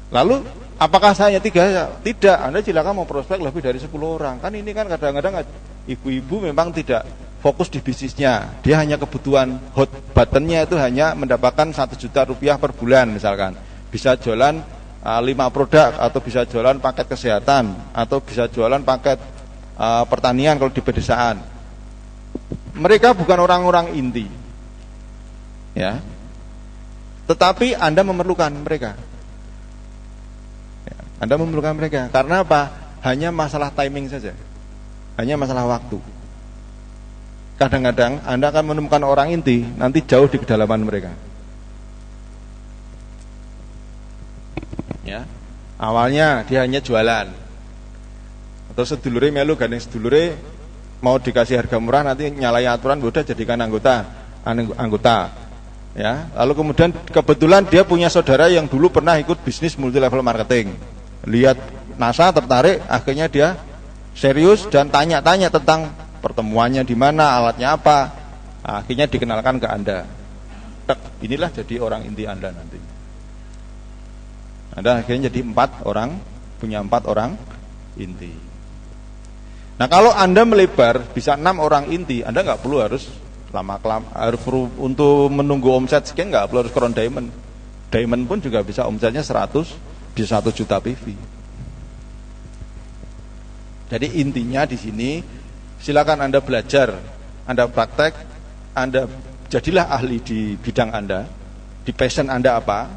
Lalu apakah saya 3? Tidak, Anda silakan mau prospek lebih dari 10 orang. Kan ini kan kadang-kadang ibu-ibu memang tidak fokus di bisnisnya, dia hanya kebutuhan hot buttonnya itu hanya mendapatkan 1 juta rupiah per bulan misalkan, bisa jualan 5 produk, atau bisa jualan paket kesehatan, atau bisa jualan paket pertanian kalau di pedesaan. Mereka bukan orang-orang inti, ya, tetapi Anda memerlukan mereka. Anda memerlukan mereka karena apa? Hanya masalah timing saja, hanya masalah waktu. Kadang-kadang Anda akan menemukan orang inti nanti jauh di kedalaman mereka. Ya, awalnya dia hanya jualan, atau sedulure melu gandeng sedulure mau dikasih harga murah, nanti nyalai aturan, udah jadikan anggota. Ya, lalu kemudian kebetulan dia punya saudara yang dulu pernah ikut bisnis multi level marketing. Lihat NASA tertarik, akhirnya dia serius dan tanya-tanya tentang pertemuannya di mana, alatnya apa. Akhirnya dikenalkan ke Anda. Inilah jadi orang inti Anda nanti. Anda akhirnya jadi 4 orang, punya 4 orang inti. Nah, kalau Anda melebar bisa 6 orang inti, Anda nggak perlu harus harus untuk menunggu omset sekian, nggak perlu harus crown diamond. Diamond pun juga bisa omsetnya 100, bisa 1 juta PV. Jadi intinya di sini, silakan Anda belajar, Anda praktek, Anda jadilah ahli di bidang Anda, di passion Anda apa,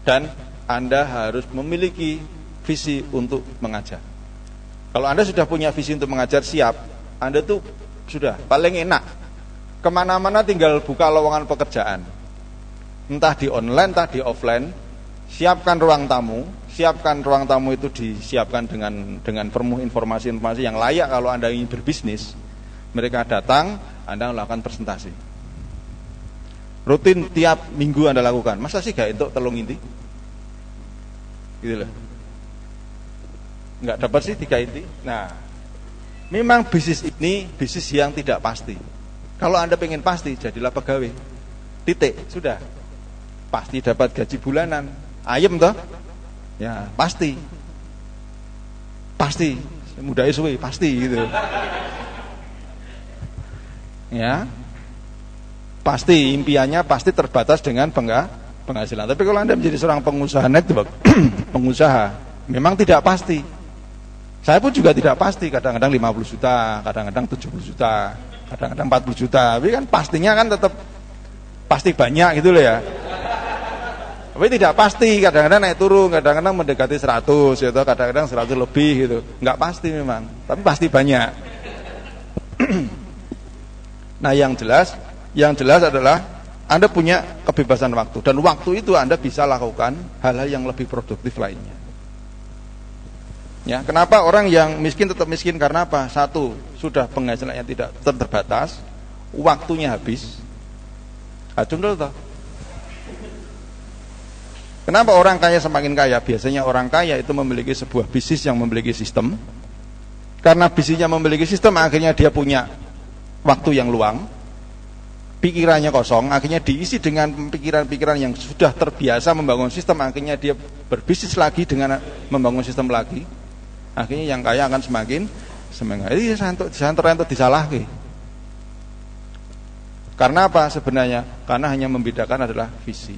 dan Anda harus memiliki visi untuk mengajar. Kalau Anda sudah punya visi untuk mengajar, siap, Anda tuh sudah paling enak. Kemana-mana tinggal buka lowongan pekerjaan, entah di online, entah di offline. Siapkan ruang tamu itu disiapkan dengan penuh informasi-informasi yang layak. Kalau Anda ingin berbisnis, mereka datang, Anda melakukan presentasi rutin tiap minggu Anda lakukan. Masa sih gak untuk telung inti gitu loh, nggak dapat sih 3 inti. Nah, memang bisnis ini bisnis yang tidak pasti. Kalau Anda pengen pasti, jadilah pegawai. Titik, sudah. Pasti dapat gaji bulanan. Ayem toh? Ya, pasti. Pasti. Mudah suwe, pasti gitu. Ya. Pasti, impiannya pasti terbatas dengan penghasilan. Tapi kalau Anda menjadi seorang pengusaha network, pengusaha, memang tidak pasti. Saya pun juga tidak pasti, kadang-kadang 50 juta, kadang-kadang 70 juta, kadang-kadang 40 juta. Tapi kan pastinya kan tetap pasti banyak gitu loh ya. Tapi tidak pasti, kadang-kadang naik turun, kadang-kadang mendekati 100 gitu, kadang-kadang 100 lebih gitu. Enggak pasti memang, tapi pasti banyak. Nah, yang jelas adalah Anda punya kebebasan waktu, dan waktu itu Anda bisa lakukan hal-hal yang lebih produktif lainnya. Ya, kenapa orang yang miskin tetap miskin? Karena apa? Satu, sudah penghasilannya tidak terbatas, waktunya habis. Acung dulu toh. Kenapa orang kaya semakin kaya? Biasanya orang kaya itu memiliki sebuah bisnis yang memiliki sistem. Karena bisnisnya memiliki sistem, akhirnya dia punya waktu yang luang, pikirannya kosong, akhirnya diisi dengan pikiran-pikiran yang sudah terbiasa membangun sistem. Akhirnya dia berbisnis lagi dengan membangun sistem lagi. Akhirnya yang kaya akan semakin semangat. Ini santai disalahkan. Karena apa sebenarnya? Karena hanya membedakan adalah visi.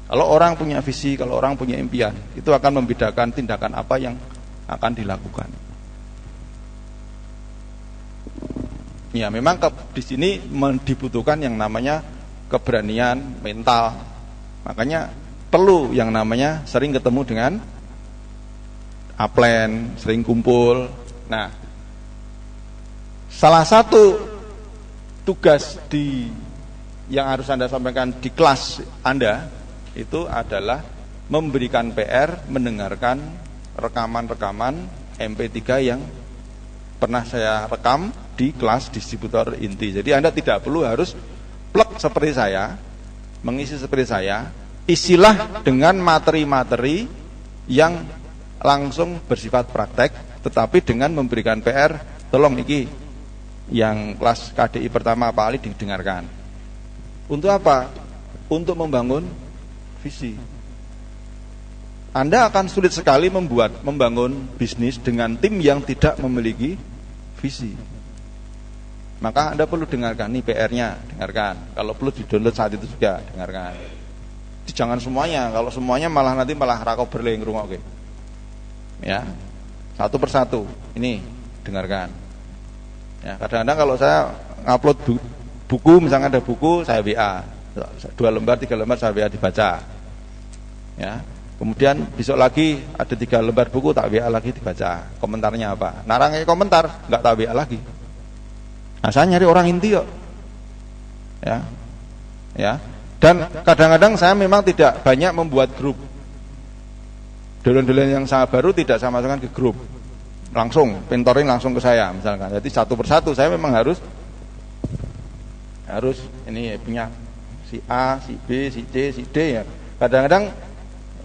Kalau orang punya visi, kalau orang punya impian, itu akan membedakan tindakan apa yang akan dilakukan. Ya, memang di sini dibutuhkan yang namanya keberanian mental. Makanya perlu yang namanya sering ketemu dengan upline, sering kumpul. Nah, salah satu tugas yang harus Anda sampaikan di kelas Anda itu adalah memberikan PR, mendengarkan rekaman-rekaman MP3 yang pernah saya rekam di kelas distributor inti. Jadi Anda tidak perlu harus plek seperti saya, mengisi seperti saya, isilah dengan materi-materi yang langsung bersifat praktek, tetapi dengan memberikan PR, tolong iki yang kelas KDI pertama Pak Ali didengarkan. Untuk apa? Untuk membangun visi. Anda akan sulit sekali membangun bisnis dengan tim yang tidak memiliki visi. Maka Anda perlu dengarkan, nih PR-nya, dengarkan. Kalau perlu di-download saat itu juga, dengarkan. Jangan semuanya, kalau semuanya nanti malah rakau berling rumah, oke. Ya, satu persatu, ini dengarkan. Ya, kadang-kadang kalau saya ngupload buku, misalnya ada buku, saya WA 2 lembar, 3 lembar saya WA dibaca. Ya, kemudian besok lagi ada 3 lembar buku, tak WA lagi dibaca. Komentarnya apa? Narangnya komentar, nggak tak WA lagi. Nah, saya nyari orang inti kok. Ya. Dan kadang-kadang saya memang tidak banyak membuat grup. Dolen-dolen yang sangat baru tidak saya masukkan ke grup. Langsung mentoring langsung ke saya misalkan. Jadi satu persatu saya memang harus ini punya si A, si B, si C, si D ya. Kadang-kadang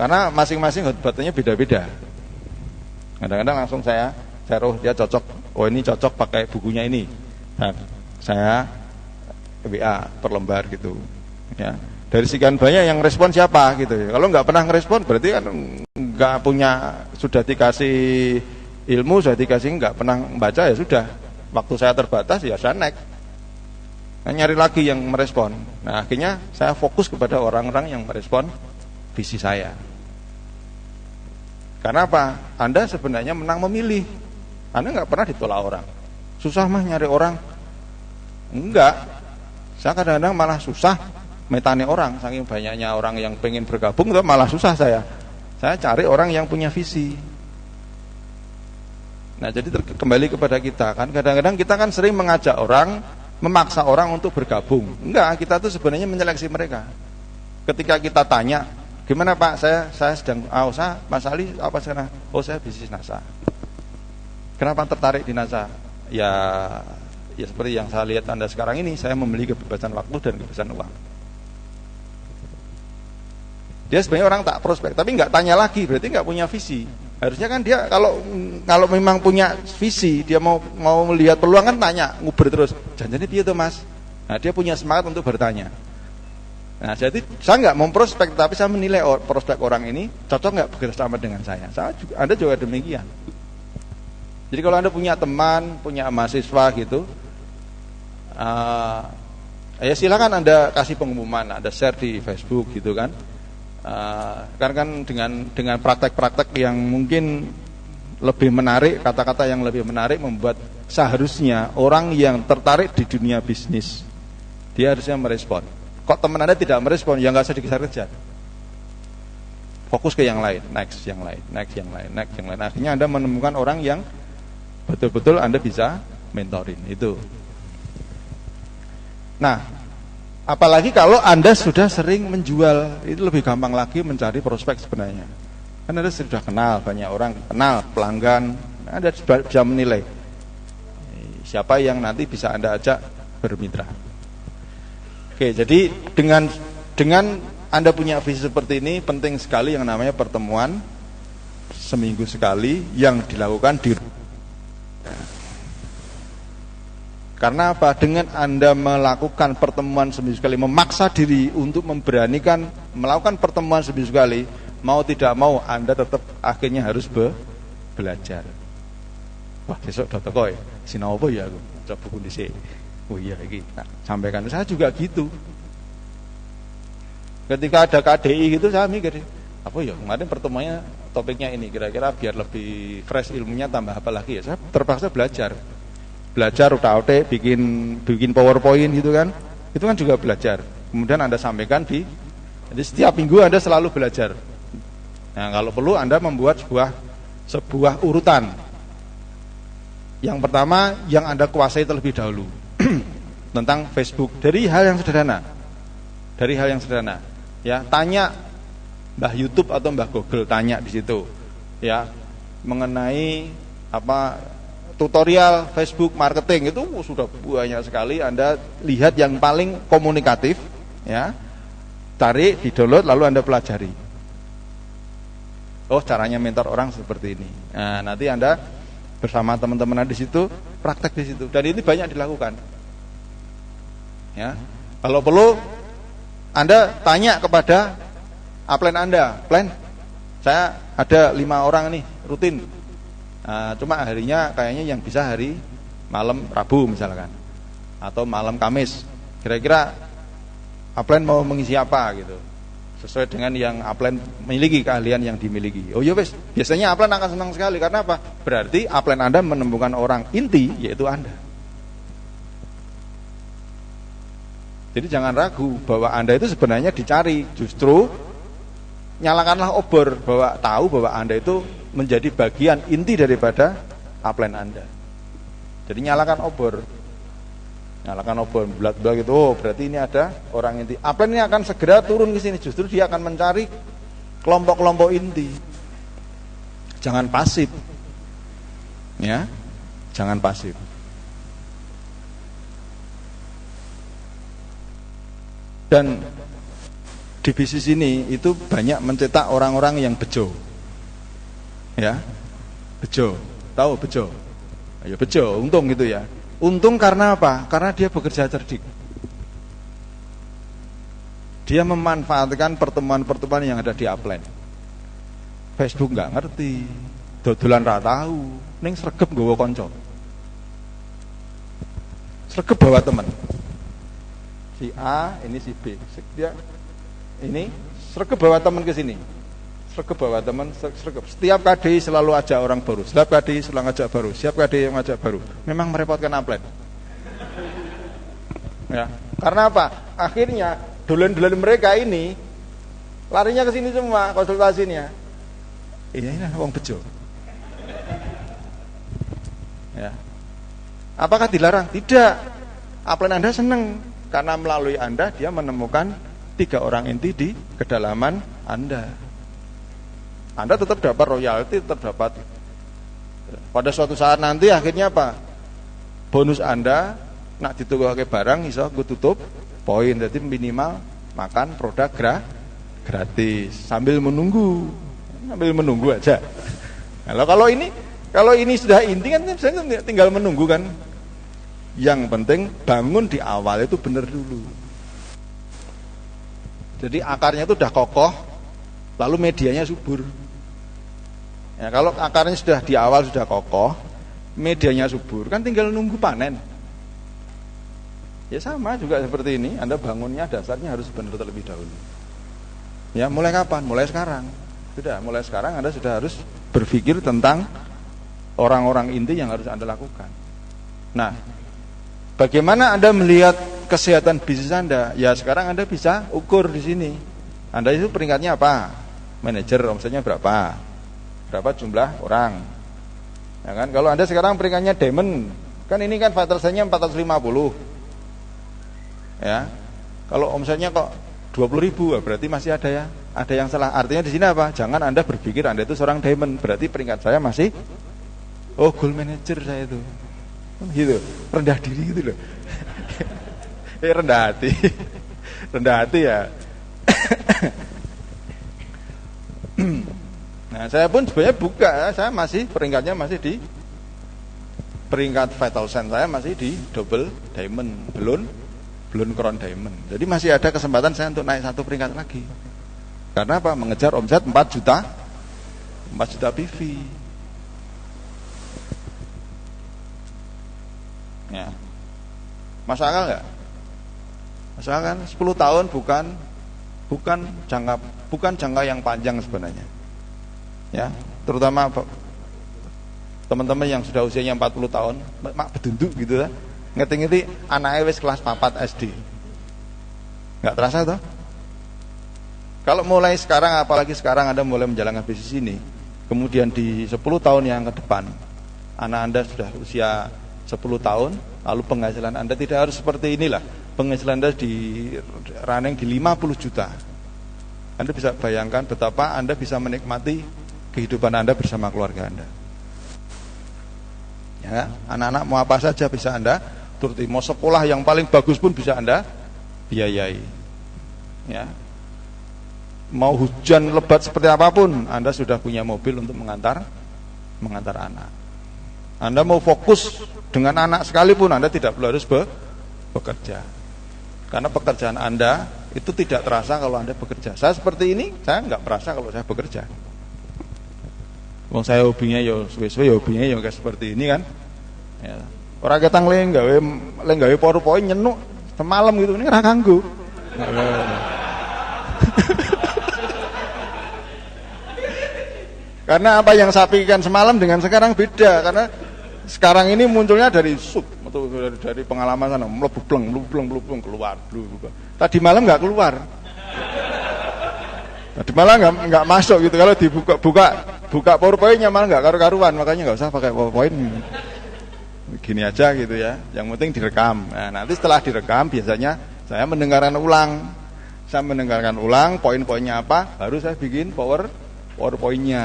karena masing-masing khotbahnya beda-beda. Kadang-kadang langsung saya dia cocok, oh ini cocok pakai bukunya ini. Nah, saya WA per lembar gitu. Ya. Dari sekian banyak yang respon siapa gitu ya. Kalau nggak pernah ngerespon berarti kan nggak punya, sudah dikasih ilmu, sudah dikasih nggak pernah membaca ya sudah. Waktu saya terbatas ya saya next. Nah, nyari lagi yang merespon. Nah akhirnya saya fokus kepada orang-orang yang merespon visi saya. Karena apa? Anda sebenarnya menang memilih. Anda nggak pernah ditolak orang. Susah mah nyari orang. Enggak. Saya kadang-kadang malah susah metane orang. Saking banyaknya orang yang pengen bergabung, malah susah saya. Saya cari orang yang punya visi. Nah jadi kembali kepada kita kan. Kadang-kadang kita kan sering mengajak orang, memaksa orang untuk bergabung. Enggak, kita tuh sebenarnya menyeleksi mereka. Ketika kita tanya, gimana Pak, saya sedang usaha, Mas Ali apa sekarang? Oh saya bisnis NASA. Kenapa tertarik di NASA? Ya seperti yang saya lihat Anda sekarang ini, saya memiliki kebebasan waktu dan kebebasan uang. Dia sebenarnya orang tak prospek, tapi nggak tanya lagi, berarti nggak punya visi. Harusnya kan dia kalau memang punya visi, dia mau melihat peluang kan tanya, nguber terus. Jangan-jangan dia tuh Mas. Nah dia punya semangat untuk bertanya. Nah jadi saya nggak memprospek, tapi saya menilai prospek orang ini cocok nggak bekerjasama dengan saya. Anda juga demikian. Jadi kalau Anda punya teman, punya mahasiswa gitu, ya silakan Anda kasih pengumuman, Anda share di Facebook gitu kan. Karena kan dengan praktek-praktek yang mungkin lebih menarik, kata-kata yang lebih menarik membuat seharusnya orang yang tertarik di dunia bisnis dia harusnya merespon. Kok teman Anda tidak merespon, ya nggak usah dikejar-kejar. Fokus ke yang lain, next yang lain. Akhirnya Anda menemukan orang yang betul-betul Anda bisa mentorin itu. Nah, apalagi kalau Anda sudah sering menjual, itu lebih gampang lagi mencari prospek sebenarnya. Kan Anda sudah kenal, banyak orang kenal, pelanggan, Anda bisa menilai siapa yang nanti bisa Anda ajak bermitra. Oke, jadi dengan Anda punya visi seperti ini, penting sekali yang namanya pertemuan seminggu sekali yang dilakukan di. Karena apa? Dengan Anda melakukan pertemuan seminggu sekali, memaksa diri untuk memberanikan melakukan pertemuan seminggu sekali, mau tidak mau Anda tetap akhirnya harus belajar. Wah, besok udah teko ya. Sinau apa ya aku? Coba buku dhisik. Oh iya iki. Nah, sampaikan saya juga gitu. Ketika ada KDI gitu saya mikir, apa ya kemarin pertemuannya topiknya ini, kira-kira biar lebih fresh ilmunya tambah apa lagi ya. Saya terpaksa belajar utak-utik, bikin PowerPoint gitu kan. Itu kan juga belajar. Kemudian Anda sampaikan jadi setiap minggu Anda selalu belajar. Nah, kalau perlu Anda membuat sebuah urutan. Yang pertama yang Anda kuasai terlebih dahulu tentang Facebook, dari hal yang sederhana. Ya, tanya Mbah YouTube atau Mbah Google, tanya di situ. Ya, mengenai tutorial Facebook marketing itu sudah banyak sekali. Anda lihat yang paling komunikatif, ya, tarik, di-download, lalu Anda pelajari. Oh, caranya mentor orang seperti ini. Nah, nanti Anda bersama teman-teman di situ, praktek di situ. Dan ini banyak dilakukan. Ya, kalau perlu Anda tanya kepada upline Anda, plan, saya ada 5 orang nih rutin. Nah, cuma harinya kayaknya yang bisa hari malam Rabu misalkan, atau malam Kamis. Kira-kira upline mau mengisi apa gitu, sesuai dengan yang upline memiliki, keahlian yang dimiliki. Oh ya wes, biasanya upline akan senang sekali. Karena apa? Berarti upline Anda menemukan orang inti, yaitu Anda. Jadi jangan ragu bahwa Anda itu sebenarnya dicari. Justru nyalakanlah obor, tahu bahwa Anda itu menjadi bagian inti daripada upline Anda. Jadi nyalakan obor, belat-belat gitu. Oh, berarti ini ada orang inti. Upline ini akan segera turun ke sini. Justru dia akan mencari kelompok-kelompok inti. Jangan pasif, ya, jangan pasif. Dan di bisnis ini itu banyak mencetak orang-orang yang bejo. Ya. Bejo. Tahu bejo? Ya bejo, untung gitu ya. Untung karena apa? Karena dia bekerja cerdik. Dia memanfaatkan pertemuan-pertemuan yang ada di upline. Facebook nggak ngerti, dodolan ra tahu, ning sregep nggawa kanca. Sregep bawa teman. Si A, ini si B. Dia ini sregep bawa teman ke sini. Sregep bawa teman, sregep. Setiap KDI selalu ajak orang baru. Setiap KDI selalu ngajak baru. Setiap KDI yang ngajak baru. Memang merepotkan upline. Ya, karena apa? Akhirnya dolen-dolen mereka ini larinya ke sini semua konsultasinya. Ini wong bejo. Ya. Apakah dilarang? Tidak. Upline Anda senang karena melalui Anda dia menemukan 3 orang inti di kedalaman Anda. Anda tetap dapat royalti, tetap dapat. Pada suatu saat nanti akhirnya apa? Bonus Anda nak ditukoke barang iso aku tutup poin. Jadi minimal makan produk gratis sambil menunggu aja. Nah, kalau ini sudah inti kan saya tinggal menunggu kan. Yang penting bangun di awal itu benar dulu. Jadi akarnya itu udah kokoh, lalu medianya subur. Ya, kalau akarnya sudah di awal sudah kokoh, medianya subur, kan tinggal nunggu panen. Ya sama juga seperti ini, Anda bangunnya dasarnya harus benar terlebih dahulu. Ya, mulai kapan? Mulai sekarang. Sudah, mulai sekarang Anda sudah harus berpikir tentang orang-orang inti yang harus Anda lakukan. Nah, bagaimana Anda melihat kesehatan bisnis Anda? Ya, sekarang Anda bisa ukur di sini. Anda itu peringkatnya apa? Manajer, omsetnya berapa? Berapa jumlah orang? Ya kan? Kalau Anda sekarang peringkatnya diamond, kan ini kan vital sign-nya 450. Ya. Kalau omsetnya kok 20.000, berarti masih ada yang salah. Artinya di sini apa? Jangan Anda berpikir Anda itu seorang diamond, berarti peringkat saya masih gold manager saya itu. Gitu. Rendah diri gitu loh. Rendah hati. Rendah hati ya. Nah, saya pun sebenarnya buka, saya masih peringkatnya masih di peringkat vital sign saya masih di double diamond, belum crown diamond. Jadi masih ada kesempatan saya untuk naik 1 peringkat lagi. Karena apa? Mengejar omset 4 juta PV. Ya. Masuk akal enggak? Masuk akal kan 10 tahun bukan jangka yang panjang sebenarnya. Ya, terutama teman-teman yang sudah usianya 40 tahun, mak bedunduk gitu lah. Ngerti-ngerti anaknya wis kelas 4 SD. Enggak terasa toh? Kalau mulai sekarang, apalagi sekarang Anda mulai menjalankan bisnis ini, kemudian di 10 tahun yang ke depan anak Anda sudah usia 10 tahun, lalu penghasilan Anda tidak harus seperti inilah. Penghasilan Anda di running di 50 juta. Anda bisa bayangkan betapa Anda bisa menikmati kehidupan Anda bersama keluarga Anda. Ya, anak-anak mau apa saja bisa Anda turuti, mau sekolah yang paling bagus pun bisa Anda biayai. Ya. Mau hujan lebat seperti apapun, Anda sudah punya mobil untuk mengantar anak. Anda mau fokus dengan anak sekalipun, Anda tidak perlu harus bekerja. Karena pekerjaan Anda itu tidak terasa kalau Anda bekerja. Saya seperti ini, saya nggak merasa kalau saya bekerja. Wong saya hobinya ya suwe-suwe, hobinya ya kayak seperti ini kan. Ya. Ora ketang gawe PowerPoint nyenuk semalam gitu, ini ora ganggu. Karena apa yang saya pikirkan semalam dengan sekarang beda. Karena sekarang ini munculnya dari atau dari pengalaman sana, mlebu pleng keluar. Tadi malam nggak keluar. Tadi malam nggak masuk gitu. Kalau buka PowerPoint-nya malah nggak karu-karuan, makanya nggak usah pakai PowerPoint. Gini aja gitu ya. Yang penting direkam. Nah, nanti setelah direkam biasanya saya mendengarkan ulang. Saya mendengarkan ulang poin-poinnya apa, baru saya bikin PowerPoint-nya.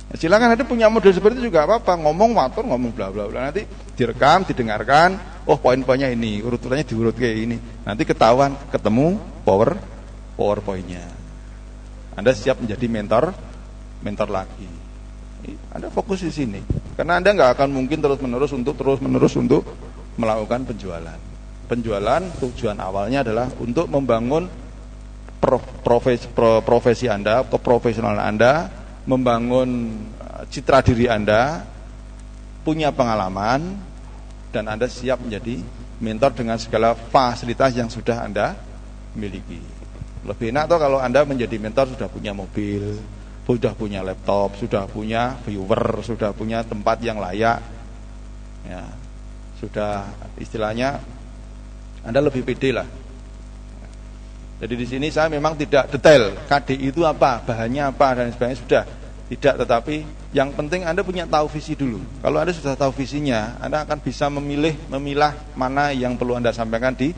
Ya, silakan Anda punya model seperti itu juga apa-apa, ngomong watur, ngomong bla bla bla, nanti direkam, didengarkan, oh poin-poinnya ini, urutannya diurut kayak ini. Nanti ketahuan, ketemu PowerPoint-nya. Anda siap menjadi mentor lagi. Anda fokus di sini. Karena Anda nggak akan mungkin terus-menerus untuk melakukan penjualan. Penjualan tujuan awalnya adalah untuk membangun profesi Anda, keprofesionalan Anda, membangun citra diri Anda, punya pengalaman, dan Anda siap menjadi mentor dengan segala fasilitas yang sudah Anda miliki. Lebih enak tuh kalau Anda menjadi mentor sudah punya mobil, sudah punya laptop, sudah punya viewer, sudah punya tempat yang layak, ya, sudah istilahnya Anda lebih pede lah. Jadi di sini saya memang tidak detail KDI itu apa, bahannya apa dan sebagainya, sudah tidak, tetapi yang penting Anda punya tahu visi dulu. Kalau Anda sudah tahu visinya, Anda akan bisa memilah mana yang perlu Anda sampaikan di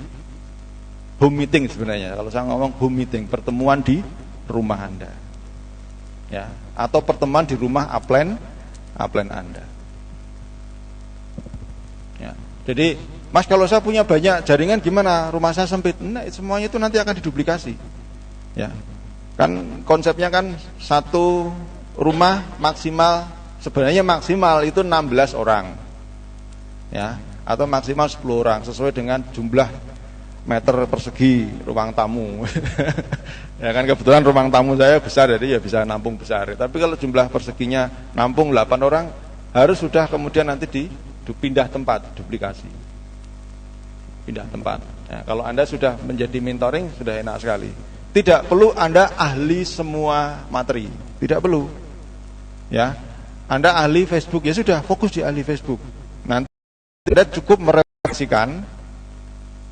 home meeting sebenarnya. Kalau saya ngomong home meeting, pertemuan di rumah Anda, ya, atau pertemuan di rumah upline Anda. Ya. Jadi, Mas, kalau saya punya banyak jaringan gimana? Rumah saya sempit. Nah, semuanya itu nanti akan diduplikasi. Ya. Kan konsepnya kan satu rumah maksimal, sebenarnya maksimal itu 16 orang. Ya, atau maksimal 10 orang sesuai dengan jumlah meter persegi ruang tamu. Ya kan kebetulan ruang tamu saya besar, jadi ya bisa nampung besar. Tapi kalau jumlah perseginya nampung 8 orang, harus sudah kemudian nanti dipindah tempat, duplikasi. Pindah tempat. Ya, kalau Anda sudah menjadi mentoring sudah enak sekali. Tidak perlu Anda ahli semua materi, tidak perlu. Ya, Anda ahli Facebook, ya sudah fokus di ahli Facebook. Nanti Anda cukup merefleksikan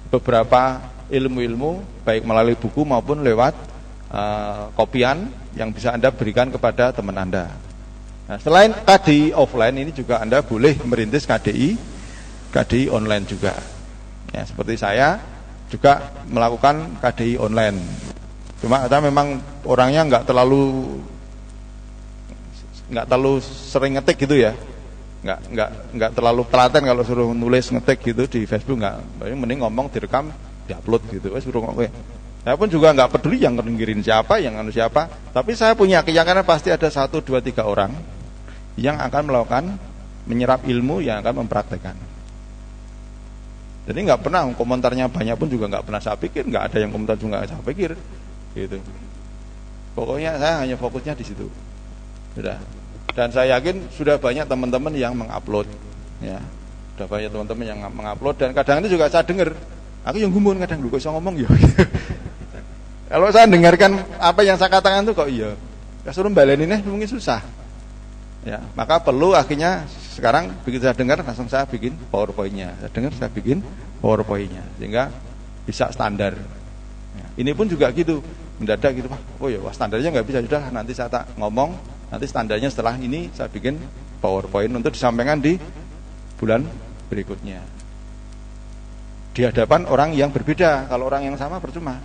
beberapa ilmu-ilmu baik melalui buku maupun lewat kopian yang bisa Anda berikan kepada teman Anda. Nah, selain KDI offline ini juga Anda boleh merintis KDI online juga. Ya, seperti saya juga melakukan KDI online. Cuma kita memang orangnya nggak terlalu sering ngetik gitu ya, nggak terlalu telaten kalau suruh nulis ngetik gitu di Facebook, nggak, mending ngomong direkam diupload gitu, suruh ngomong. Saya pun juga nggak peduli yang ngirim siapa, yang anu siapa, tapi saya punya keyakinan pasti ada 1, 2, 3 orang yang akan melakukan menyerap ilmu yang akan mempraktekkan. Jadi nggak pernah komentarnya banyak pun juga nggak pernah saya pikir, nggak ada yang komentar juga nggak saya pikir, gitu. Pokoknya saya hanya fokusnya di situ. Sudah. Dan saya yakin sudah banyak teman-teman yang mengupload, ya, sudah banyak teman-teman yang mengupload, dan kadang itu juga saya dengar, aku yang gumun kadang dulu kok bisa ngomong ya. Kalau saya dengarkan apa yang saya katakan itu kok iya, suruh baleninnya mungkin susah, ya, maka perlu akhirnya sekarang begitu saya dengar langsung saya bikin PowerPoint-nya, saya bikin PowerPoint-nya sehingga bisa standar. Ya, ini pun juga gitu, mendadak gitu, oh ya, standarnya nggak bisa, sudah nanti saya tak ngomong. Nanti standarnya setelah ini saya bikin PowerPoint untuk disampaikan di bulan berikutnya. Di hadapan orang yang berbeda. Kalau orang yang sama percuma.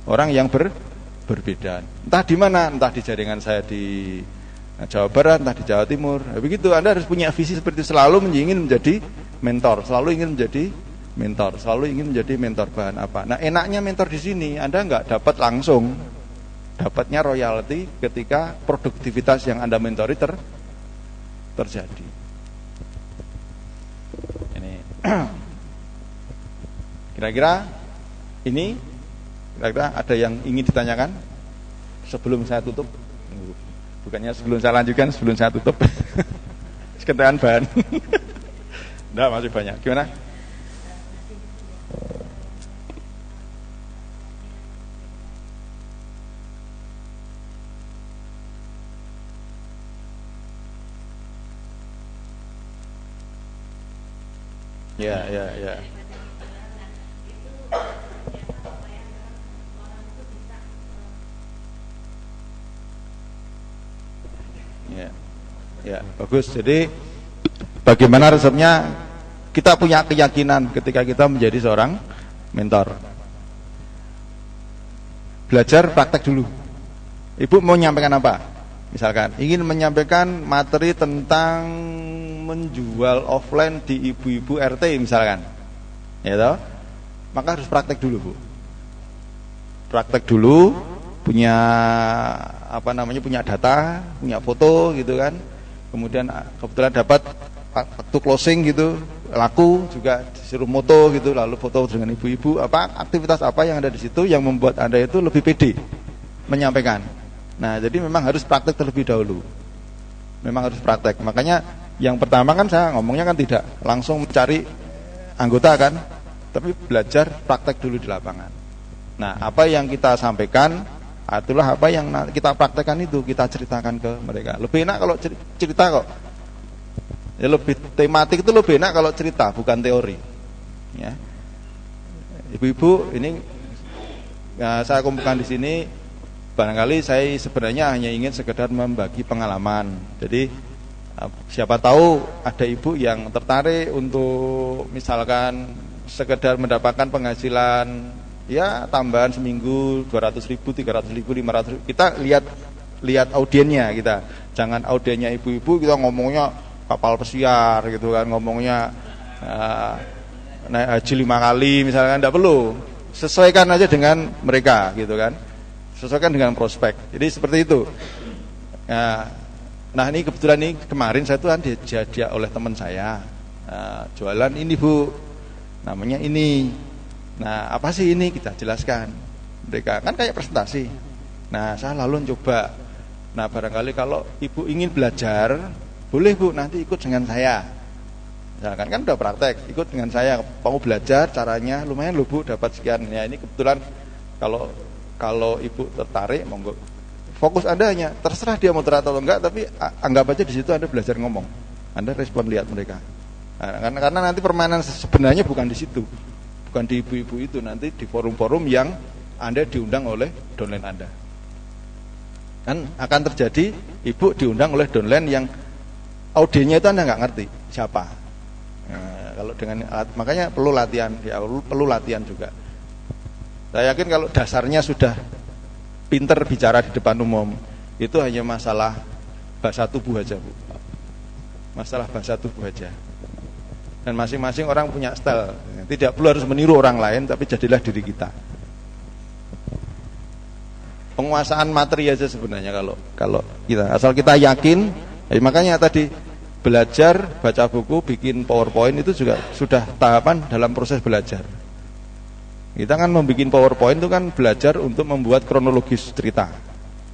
Orang yang berbeda. Entah di mana, entah di jaringan saya di Jawa Barat, entah di Jawa Timur. Nah, begitu Anda harus punya visi seperti itu, selalu ingin menjadi mentor, selalu ingin menjadi mentor, selalu ingin menjadi mentor bahan apa. Nah, enaknya mentor di sini Anda nggak dapat langsung. Dapatnya royalti ketika produktivitas yang Anda mentori terjadi. Ini kira-kira ada yang ingin ditanyakan sebelum saya tutup? Bukannya sebelum saya lanjutkan, sebelum saya tutup. Sekentean bahan. Enggak, masih banyak. Gimana? Ya. Ya, bagus. Jadi bagaimana resepnya? Kita punya keyakinan ketika kita menjadi seorang mentor. Belajar praktek dulu. Ibu mau menyampaikan apa? Misalkan ingin menyampaikan materi tentang menjual offline di ibu-ibu RT misalkan. ya toh? Maka harus praktek dulu, Bu. Praktek dulu, punya punya data, punya foto gitu kan. Kemudian kebetulan dapat waktu closing gitu, laku juga disuruh moto gitu, lalu foto dengan ibu-ibu, aktivitas apa yang ada di situ yang membuat Anda itu lebih pede menyampaikan. Nah, jadi memang harus praktek terlebih dahulu. Memang harus praktek. Makanya yang pertama kan saya ngomongnya kan tidak langsung mencari anggota kan, tapi belajar praktek dulu di lapangan. Nah, apa yang kita sampaikan, itulah apa yang kita praktekkan itu kita ceritakan ke mereka. Lebih enak kalau cerita kok. Ya, lebih tematik itu lebih enak kalau cerita, bukan teori. Ya. Ibu-ibu, ini saya kumpulkan di sini. Barangkali saya sebenarnya hanya ingin sekedar membagi pengalaman. Jadi siapa tahu ada ibu yang tertarik untuk misalkan sekedar mendapatkan penghasilan ya tambahan seminggu 200.000, 300.000, 500.000. Kita lihat audiennya kita. Jangan audiennya ibu-ibu kita ngomongnya kapal pesiar gitu kan, ngomongnya naik haji 5 kali misalkan, tidak perlu. Sesuaikan aja dengan mereka gitu kan. Sesuaikan dengan prospek. Jadi seperti itu. Nah ini kebetulan ini kemarin saya tuh kan diajak oleh teman saya jualan ini Bu, namanya ini. Nah apa sih ini, kita jelaskan. Mereka kan kayak presentasi. Nah saya lalu coba. Nah barangkali kalau ibu ingin belajar, boleh Bu nanti ikut dengan saya. Misalkan kan udah praktek, ikut dengan saya. Mau belajar caranya lumayan loh Bu, dapat sekian. Ya ini kebetulan kalau ibu tertarik, monggo. Fokus Anda hanya terserah dia mau atau enggak, tapi anggap aja di situ Anda belajar ngomong. Anda respon lihat mereka. Nah, karena nanti permainan sebenarnya bukan di situ, bukan di ibu-ibu itu, nanti di forum-forum yang Anda diundang oleh downline Anda. Kan akan terjadi ibu diundang oleh downline yang audiennya itu Anda nggak ngerti siapa. Nah, kalau dengan makanya perlu latihan, ya perlu latihan juga. Saya yakin kalau dasarnya sudah pinter bicara di depan umum, itu hanya masalah bahasa tubuh aja Bu. Masalah bahasa tubuh aja. Dan masing-masing orang punya style. Tidak perlu harus meniru orang lain, tapi jadilah diri kita. Penguasaan materi aja sebenarnya kalau kita asal kita yakin, makanya tadi belajar, baca buku, bikin PowerPoint itu juga sudah tahapan dalam proses belajar. Kita kan membuat PowerPoint itu kan belajar untuk membuat kronologis cerita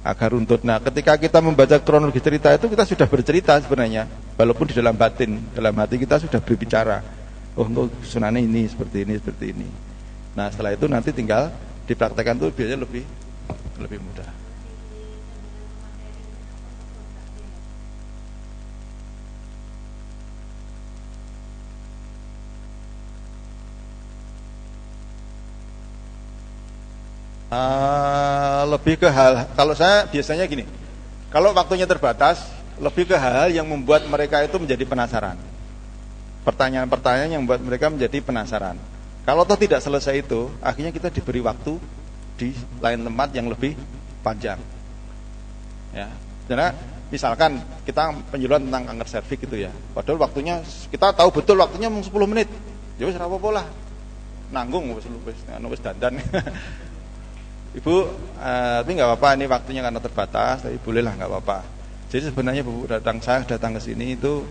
agar untuk. Nah, ketika kita membaca kronologis cerita itu kita sudah bercerita sebenarnya, walaupun di dalam batin, dalam hati kita sudah berbicara. Oh, untuk sunannya ini seperti ini, seperti ini. Nah, setelah itu nanti tinggal dipraktekkan tuh biasanya lebih mudah. Lebih ke hal, kalau saya biasanya gini, kalau waktunya terbatas, lebih ke hal yang membuat mereka itu menjadi penasaran. Pertanyaan-pertanyaan yang membuat mereka menjadi penasaran. Kalau toh tidak selesai itu, akhirnya kita diberi waktu di lain tempat yang lebih panjang. Ya, karena misalkan kita penjualan tentang kanker serviks gitu ya, padahal waktunya kita tahu betul waktunya 10 menit. Ya wis ora apa-apa lah. Nanggung wis dandan. Ibu, tapi nggak apa-apa, ini waktunya karena terbatas, tapi bolehlah nggak apa-apa. Jadi sebenarnya Bu datang ke sini itu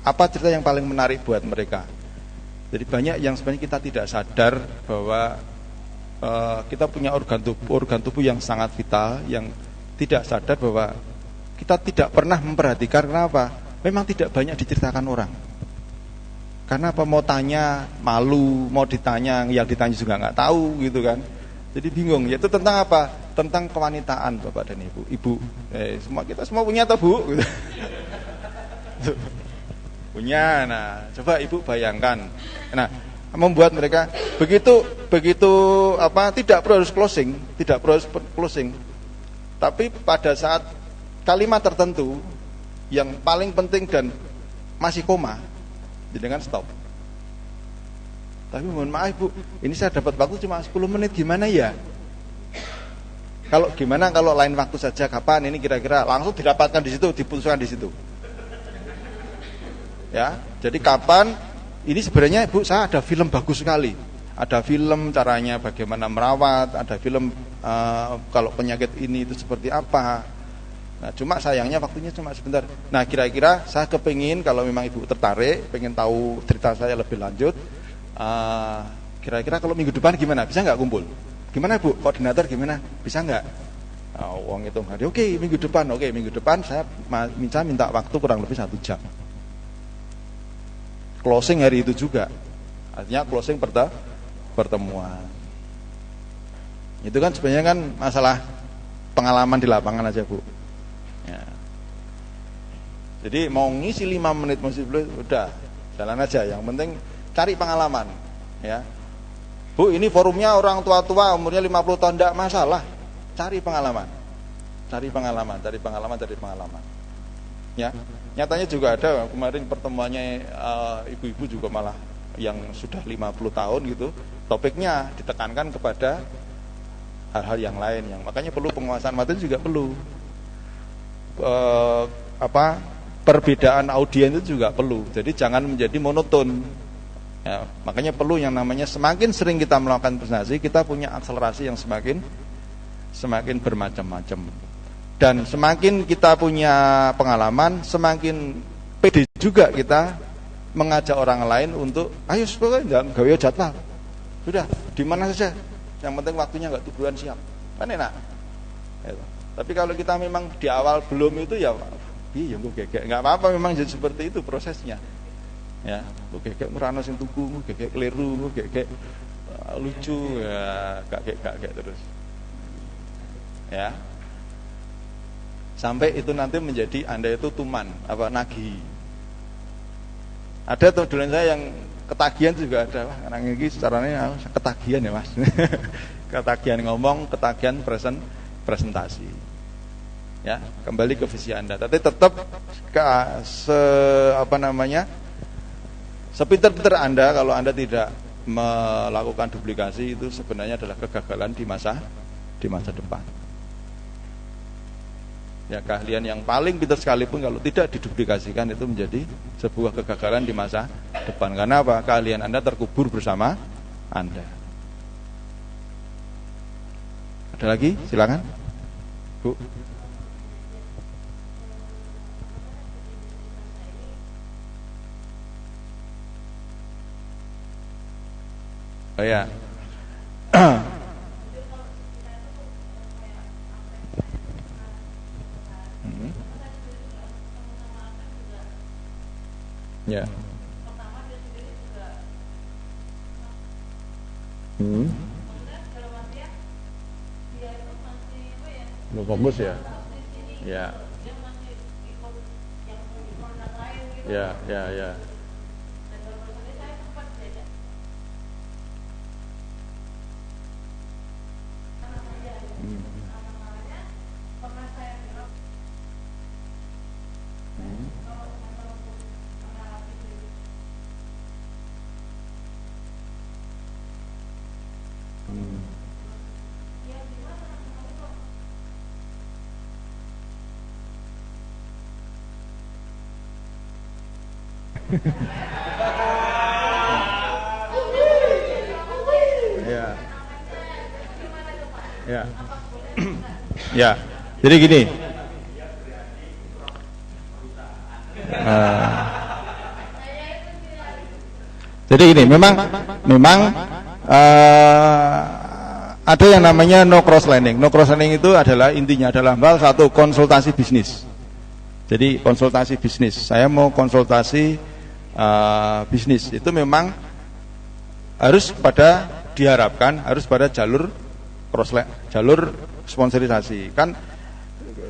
apa cerita yang paling menarik buat mereka? Jadi banyak yang sebenarnya kita tidak sadar bahwa kita punya organ tubuh yang sangat vital, yang tidak sadar bahwa kita tidak pernah memperhatikan. Kenapa? Memang tidak banyak diceritakan orang. Karena apa? Mau tanya malu, mau ditanya yang ditanya juga nggak tahu gitu kan. Jadi bingung, yaitu tentang apa? Tentang kewanitaan Bapak dan Ibu. Ibu, kita semua punya atau Bu? Gitu. Punya. Nah, coba Ibu bayangkan. Nah, membuat mereka begitu tidak perlu harus closing. Tapi pada saat kalimat tertentu yang paling penting dan masih koma, dengan stop. Tapi mohon maaf Bu, ini saya dapat waktu cuma 10 menit, gimana ya? Gimana kalau lain waktu saja, kapan ini kira-kira, langsung didapatkan di situ, diputuskan di situ. Ya, jadi kapan ini sebenarnya Bu, saya ada film bagus sekali. Ada film caranya bagaimana merawat, ada film kalau penyakit ini itu seperti apa. Nah, cuma sayangnya waktunya cuma sebentar. Nah, kira-kira saya kepingin kalau memang Ibu tertarik, pengen tahu cerita saya lebih lanjut, kira-kira kalau minggu depan gimana? Bisa nggak kumpul? Gimana Bu? Koordinator gimana? Bisa nggak? Uang itu hari. Oke, minggu depan saya minta waktu kurang lebih 1 jam. Closing hari itu juga. Artinya closing pertemuan. Itu kan sebenarnya kan masalah pengalaman di lapangan aja Bu. Ya. Jadi mau ngisi 5 menit masih belum, udah jalan aja. Yang penting cari pengalaman. Ya. Bu, ini forumnya orang tua-tua umurnya 50 tahun, tidak masalah. Cari pengalaman. Ya. Nyatanya juga ada kemarin pertemuannya ibu-ibu juga malah yang sudah 50 tahun gitu. Topiknya ditekankan kepada hal-hal yang lain, yang makanya perlu penguasaan materi juga perlu. Perbedaan audien itu juga perlu. Jadi jangan menjadi monoton. Ya, makanya perlu yang namanya semakin sering kita melakukan presentasi, kita punya akselerasi yang semakin bermacam-macam. Dan semakin kita punya pengalaman, semakin pede juga kita mengajak orang lain untuk ayo pokoknya gawe jadwal. Sudah, di mana saja. Yang penting waktunya enggak tubuhan siap. Kan enak. Ya, tapi kalau kita memang di awal belum itu ya iya gue gegek. Enggak apa-apa memang jadi seperti itu prosesnya. Ya, gue gegek merana sing tuku, gue gegek keliru, gue gegek lucu ya, gak terus. Ya. Sampai itu nanti menjadi Anda itu tuman, nagih. Ada tuh duluan saya yang ketagihan juga ada. Wah, anak ini caranya ketagihan ya Mas. Ketagihan ngomong, ketagihan presentasi. Ya, kembali ke visi Anda. Tapi tetap sepinter-pinter Anda, kalau Anda tidak melakukan duplikasi, itu sebenarnya adalah kegagalan di masa depan. Ya, keahlian yang paling pintar sekalipun kalau tidak diduplikasikan itu menjadi sebuah kegagalan di masa depan. Karena apa? Keahlian Anda terkubur bersama Anda. Ada lagi? Silakan, Bu. Oh ya. Ya. Belum fokus ya. Ya. Ya. Ya. Jadi gini. Jadi gini, memang ada yang namanya no cross lining. No cross lining itu adalah intinya adalah satu konsultasi bisnis. Jadi konsultasi bisnis. Saya mau konsultasi bisnis itu memang harus diharapkan harus pada jalur sponsorisasi. Kan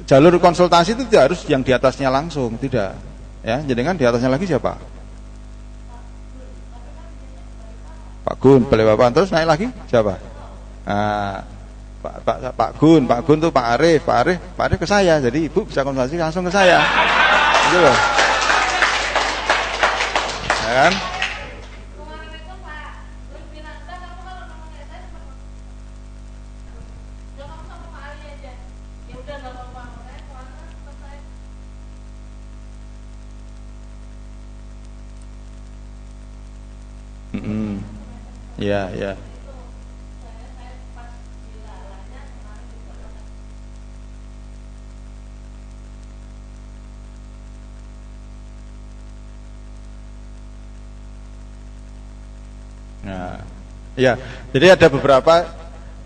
jalur konsultasi itu tidak harus yang di atasnya langsung, tidak. Ya, jadi kan di atasnya lagi siapa? Pak Gun, Balai Papan, terus naik lagi siapa? Nah, Pak Gun tuh Pak Arif ke saya. Jadi Ibu bisa konsultasi langsung ke saya. Gitu loh. Ya kan? Ya, ya. Nah, ya. Jadi ada beberapa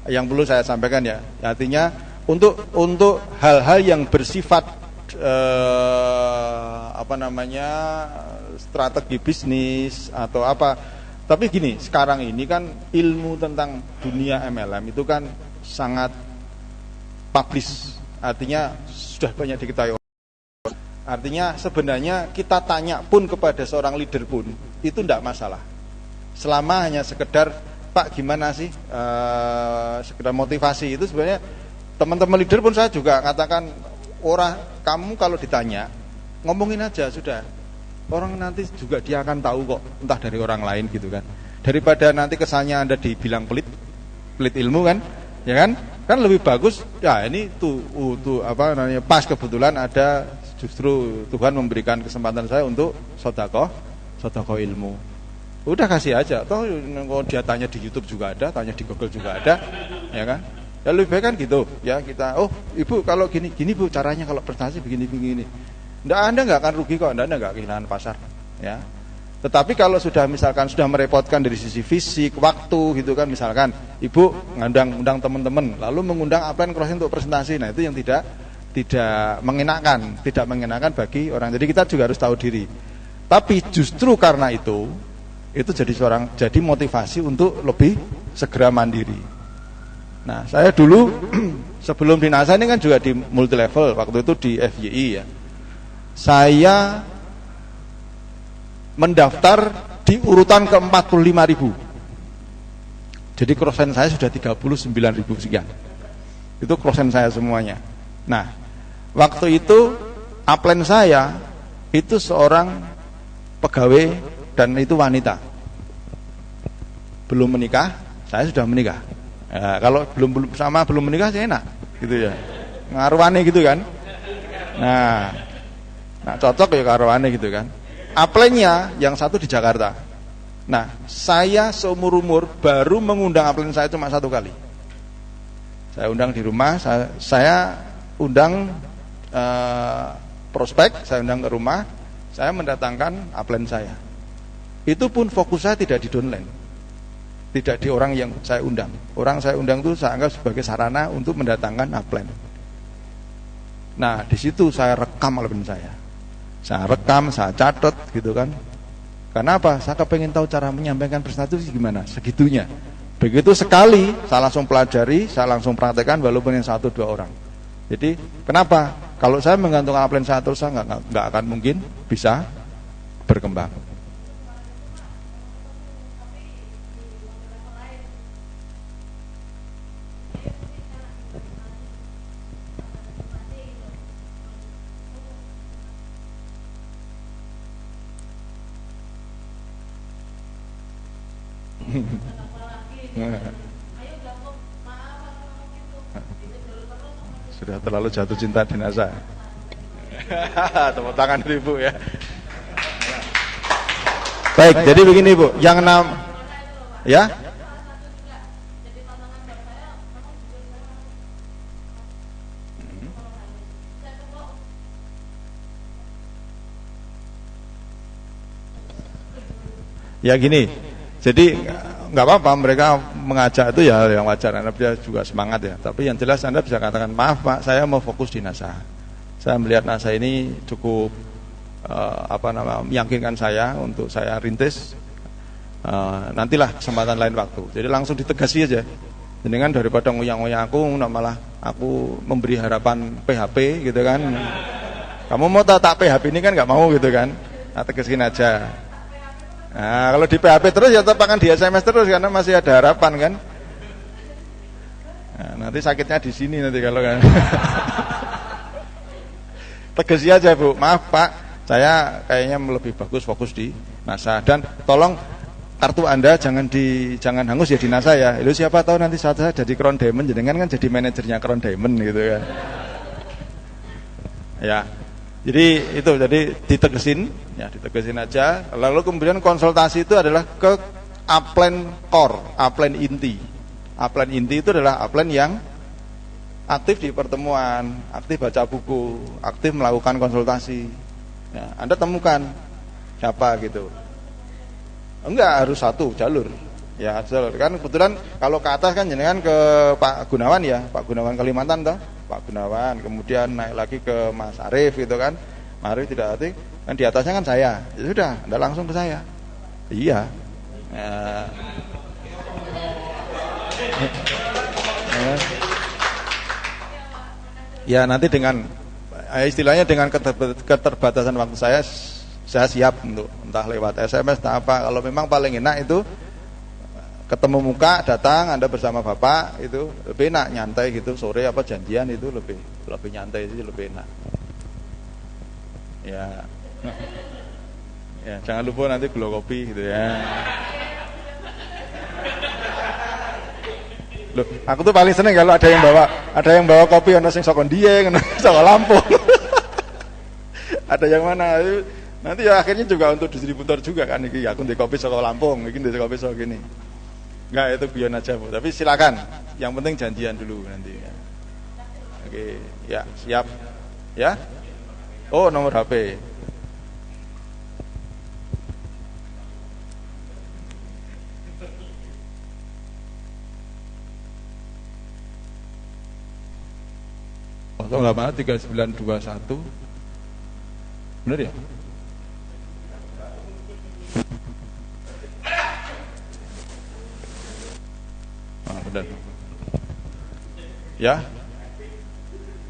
yang perlu saya sampaikan ya. Artinya untuk hal-hal yang bersifat strategi bisnis atau apa. Tapi gini, sekarang ini kan ilmu tentang dunia MLM itu kan sangat publish. Artinya sudah banyak diketahui. Artinya sebenarnya kita tanya pun kepada seorang leader pun itu tidak masalah. Selama hanya sekedar, Pak gimana sih, sekedar motivasi itu sebenarnya teman-teman leader pun saya juga katakan, kamu kalau ditanya ngomongin aja sudah, orang nanti juga dia akan tahu kok, entah dari orang lain gitu kan, daripada nanti kesannya Anda dibilang pelit ilmu kan, ya kan lebih bagus ya ini pas kebetulan ada justru Tuhan memberikan kesempatan saya untuk sedekah ilmu. Udah kasih aja, toh dia tanya di YouTube juga ada, tanya di Google juga ada, ya kan? Ya lebih baik kan gitu, ya kita. Oh, Ibu kalau gini Bu caranya kalau prestasi begini. Anda nggak akan rugi kok, Anda nggak kehilangan pasar, ya. Tetapi kalau misalkan sudah merepotkan dari sisi fisik, waktu gitu kan, misalkan Ibu undang teman-teman, lalu mengundang upline crossing untuk presentasi, nah itu yang tidak mengenakan bagi orang. Jadi kita juga harus tahu diri. Tapi justru karena itu jadi motivasi untuk lebih segera mandiri. Nah, saya dulu sebelum di NASA ini kan juga di multi level, waktu itu di FYI ya. Saya mendaftar di urutan ke 45.000. Jadi krosen saya sudah 39.000 sekian. Itu krosen saya semuanya. Nah, waktu itu upline saya itu seorang pegawai dan itu wanita. Belum menikah, saya sudah menikah. Ya, kalau belum menikah saya enak, gitu ya. Ngaruhane gitu kan. Nah cocok ya ngaruhane gitu kan. Upline-nya yang satu di Jakarta. Nah, saya seumur umur baru mengundang upline saya cuma 1 kali. Saya undang di rumah, saya undang prospek, saya undang ke rumah, saya mendatangkan upline saya. Itu pun fokus saya tidak di downline, tidak di orang yang saya undang. Orang saya undang itu saya anggap sebagai sarana untuk mendatangkan upline. Nah, di situ saya rekam upline saya. Saya rekam, saya catat gitu kan. Karena apa? Saya kepengen tahu cara menyampaikan presentasi gimana, segitunya. Begitu sekali, saya langsung pelajari, saya langsung praktekkan walaupun yang 1-2 orang. Jadi, kenapa? Kalau saya menggantungkan upline saya terus, saya nggak akan mungkin bisa berkembang. Sudah terlalu jatuh cinta di NASA. Tepuk tangan Ibu ya. Baik, jadi begini Bu, yang ya. Ya gini, jadi nggak apa-apa mereka mengajak itu ya yang wajar, karena dia juga semangat ya. Tapi yang jelas Anda bisa katakan, maaf Pak, saya mau fokus di NASA. Saya melihat NASA ini cukup meyakinkan saya untuk saya rintis. Nantilah kesempatan lain waktu. Jadi langsung ditegasi aja. Dengan daripada ngoyang-ngoyang aku, malah aku memberi harapan PHP gitu kan. Kamu mau tak PHP ini kan nggak mau gitu kan. Nah, tegasin aja. Nah, kalau di PHP terus ya tetap akan di SMS terus karena masih ada harapan kan. Nah, nanti sakitnya di sini nanti kalau kan. Tegesi aja Bu, maaf Pak, saya kayaknya lebih bagus fokus di NASA dan tolong kartu Anda jangan hangus ya di NASA ya. Itu siapa tahu nanti saat saya jadi Crown Diamond, jenengan kan jadi manajernya Crown Diamond gitu kan. Ya. Jadi ditegesin aja. Lalu kemudian konsultasi itu adalah ke upline core, upline inti. Upline inti itu adalah upline yang aktif di pertemuan, aktif baca buku, aktif melakukan konsultasi. Ya, Anda temukan siapa gitu. Enggak harus satu jalur. Ya, jalur. Kan kebetulan kalau ke atas kan jenengan ke Pak Gunawan ya, Pak Gunawan Kalimantan toh. Pak Gunawan, kemudian naik lagi ke Mas Arief gitu kan. Mas Arief tidak hati, kan di atasnya kan saya. Ya sudah, Anda langsung ke saya. Iya. Ya nanti dengan istilahnya dengan keterbatasan waktu saya siap untuk entah lewat SMS entah apa. Kalau memang paling enak itu ketemu muka, datang Anda bersama Bapak itu lebih enak, nyantai gitu, sore apa janjian itu lebih nyantai sih, lebih enak. Ya. Ya, jangan lupa nanti glow kopi gitu ya. Loh, aku tuh paling seneng kalau ada yang bawa kopi ono sing saka Dieng, ono saka Lampung. Ada yang mana? Nanti ya akhirnya juga untuk distributor juga kan iki aku ndek kopi saka Lampung, iki ndek kopi saka gini. Enggak, itu biar aja, Bu. Tapi silakan. Yang penting janjian dulu nanti ya. Oke, ya, siap. Ya? Oh, nomor HP. Atau enggak mana 3921. Benar ya? Benar. Ya?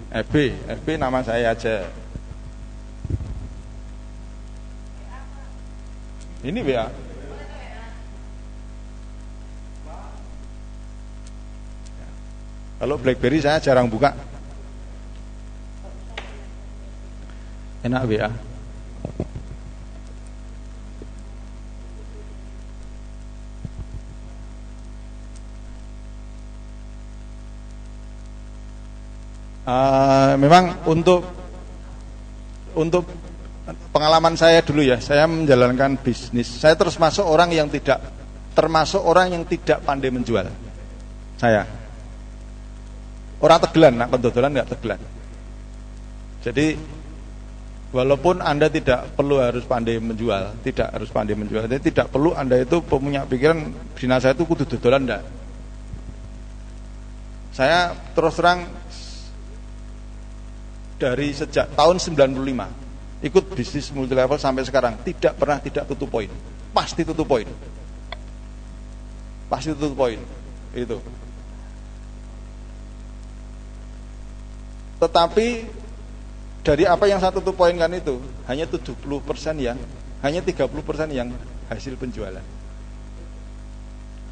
FB nama saya aja. Ini WA. Kalau BlackBerry saya jarang buka. Enak WA. Memang untuk pengalaman saya dulu ya, saya menjalankan bisnis. Saya termasuk orang yang tidak pandai menjual. Saya orang tegelan, nak pendodolan nggak tegelan. Jadi walaupun Anda tidak perlu harus pandai menjual, jadi tidak perlu Anda itu punya pikiran bina saya itu kudu dodolan enggak. Saya terus terang dari sejak tahun 95 ikut bisnis multi level sampai sekarang tidak pernah tidak tutup poin. Pasti tutup poin. Itu. Tetapi dari apa yang saya tutup poinkan itu hanya 70% hanya 30% yang hasil penjualan.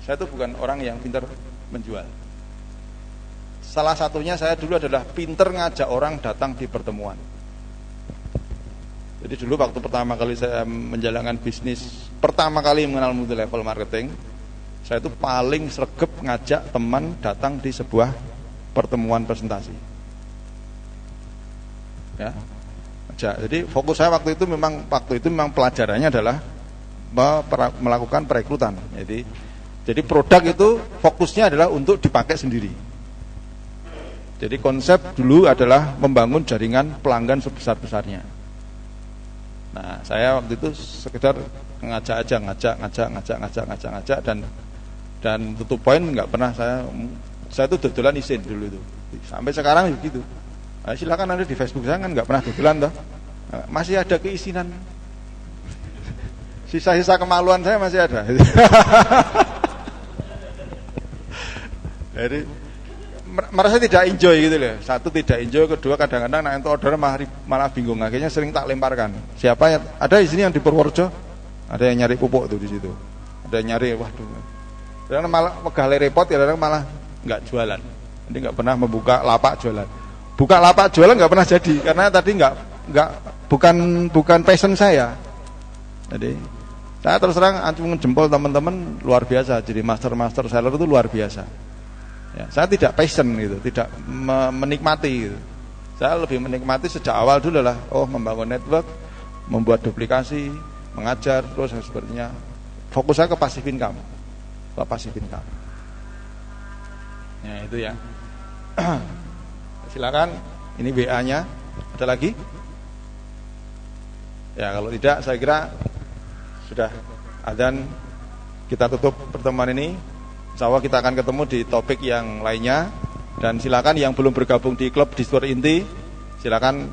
Saya itu bukan orang yang pintar menjual. Salah satunya saya dulu adalah pinter ngajak orang datang di pertemuan. Jadi dulu waktu pertama kali saya menjalankan bisnis, pertama kali mengenal multi level marketing, saya itu paling sregep ngajak teman datang di sebuah pertemuan presentasi. Ya. Jadi fokus saya waktu itu memang pelajarannya adalah melakukan perekrutan. Jadi produk itu fokusnya adalah untuk dipakai sendiri. Jadi konsep dulu adalah membangun jaringan pelanggan sebesar-besarnya. Nah, saya waktu itu sekedar ngajak dan tutup poin nggak pernah saya itu dodolan isin dulu itu. Sampai sekarang begitu. Nah, silakan Anda di Facebook saya kan nggak pernah dodolan toh. Nah, masih ada keisinan. Sisa-sisa kemaluan saya masih ada. Jadi merasa tidak enjoy gitu loh. Satu tidak enjoy, kedua kadang-kadang nak entuk order malah bingung. Akhirnya sering tak lemparkan. Siapa yang ada di sini yang di Purworejo? Ada yang nyari pupuk tuh di situ. Ada yang nyari, waduh. Kadang malah megale repot, kadang malah enggak jualan. Jadi enggak pernah membuka lapak jualan. Buka lapak jualan enggak pernah jadi karena tadi bukan passion saya. Jadi saya terus terang acung jempol teman-teman luar biasa. Jadi master seller itu luar biasa. Ya, saya tidak passion gitu, tidak menikmati gitu. Saya lebih menikmati sejak awal dulu lah, membangun network, membuat duplikasi, mengajar, terus sepertinya fokus saya ke passive income. Pak Pasifin Kak. Ya itu ya. Silakan, ini WA-nya. Ada lagi? Ya kalau tidak saya kira sudah adzan, kita tutup pertemuan ini. Insya Allah kita akan ketemu di topik yang lainnya. Dan silakan yang belum bergabung di klub Diskur Inti, silakan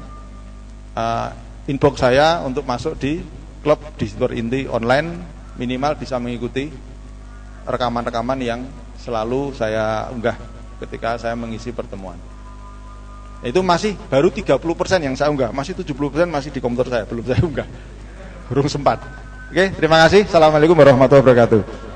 inbox saya untuk masuk di klub Diskur Inti online, minimal bisa mengikuti rekaman-rekaman yang selalu saya unggah ketika saya mengisi pertemuan. Itu masih baru 30% yang saya unggah, masih 70% masih di komputer saya, belum saya unggah, belum sempat. Oke, terima kasih. Assalamualaikum warahmatullahi wabarakatuh.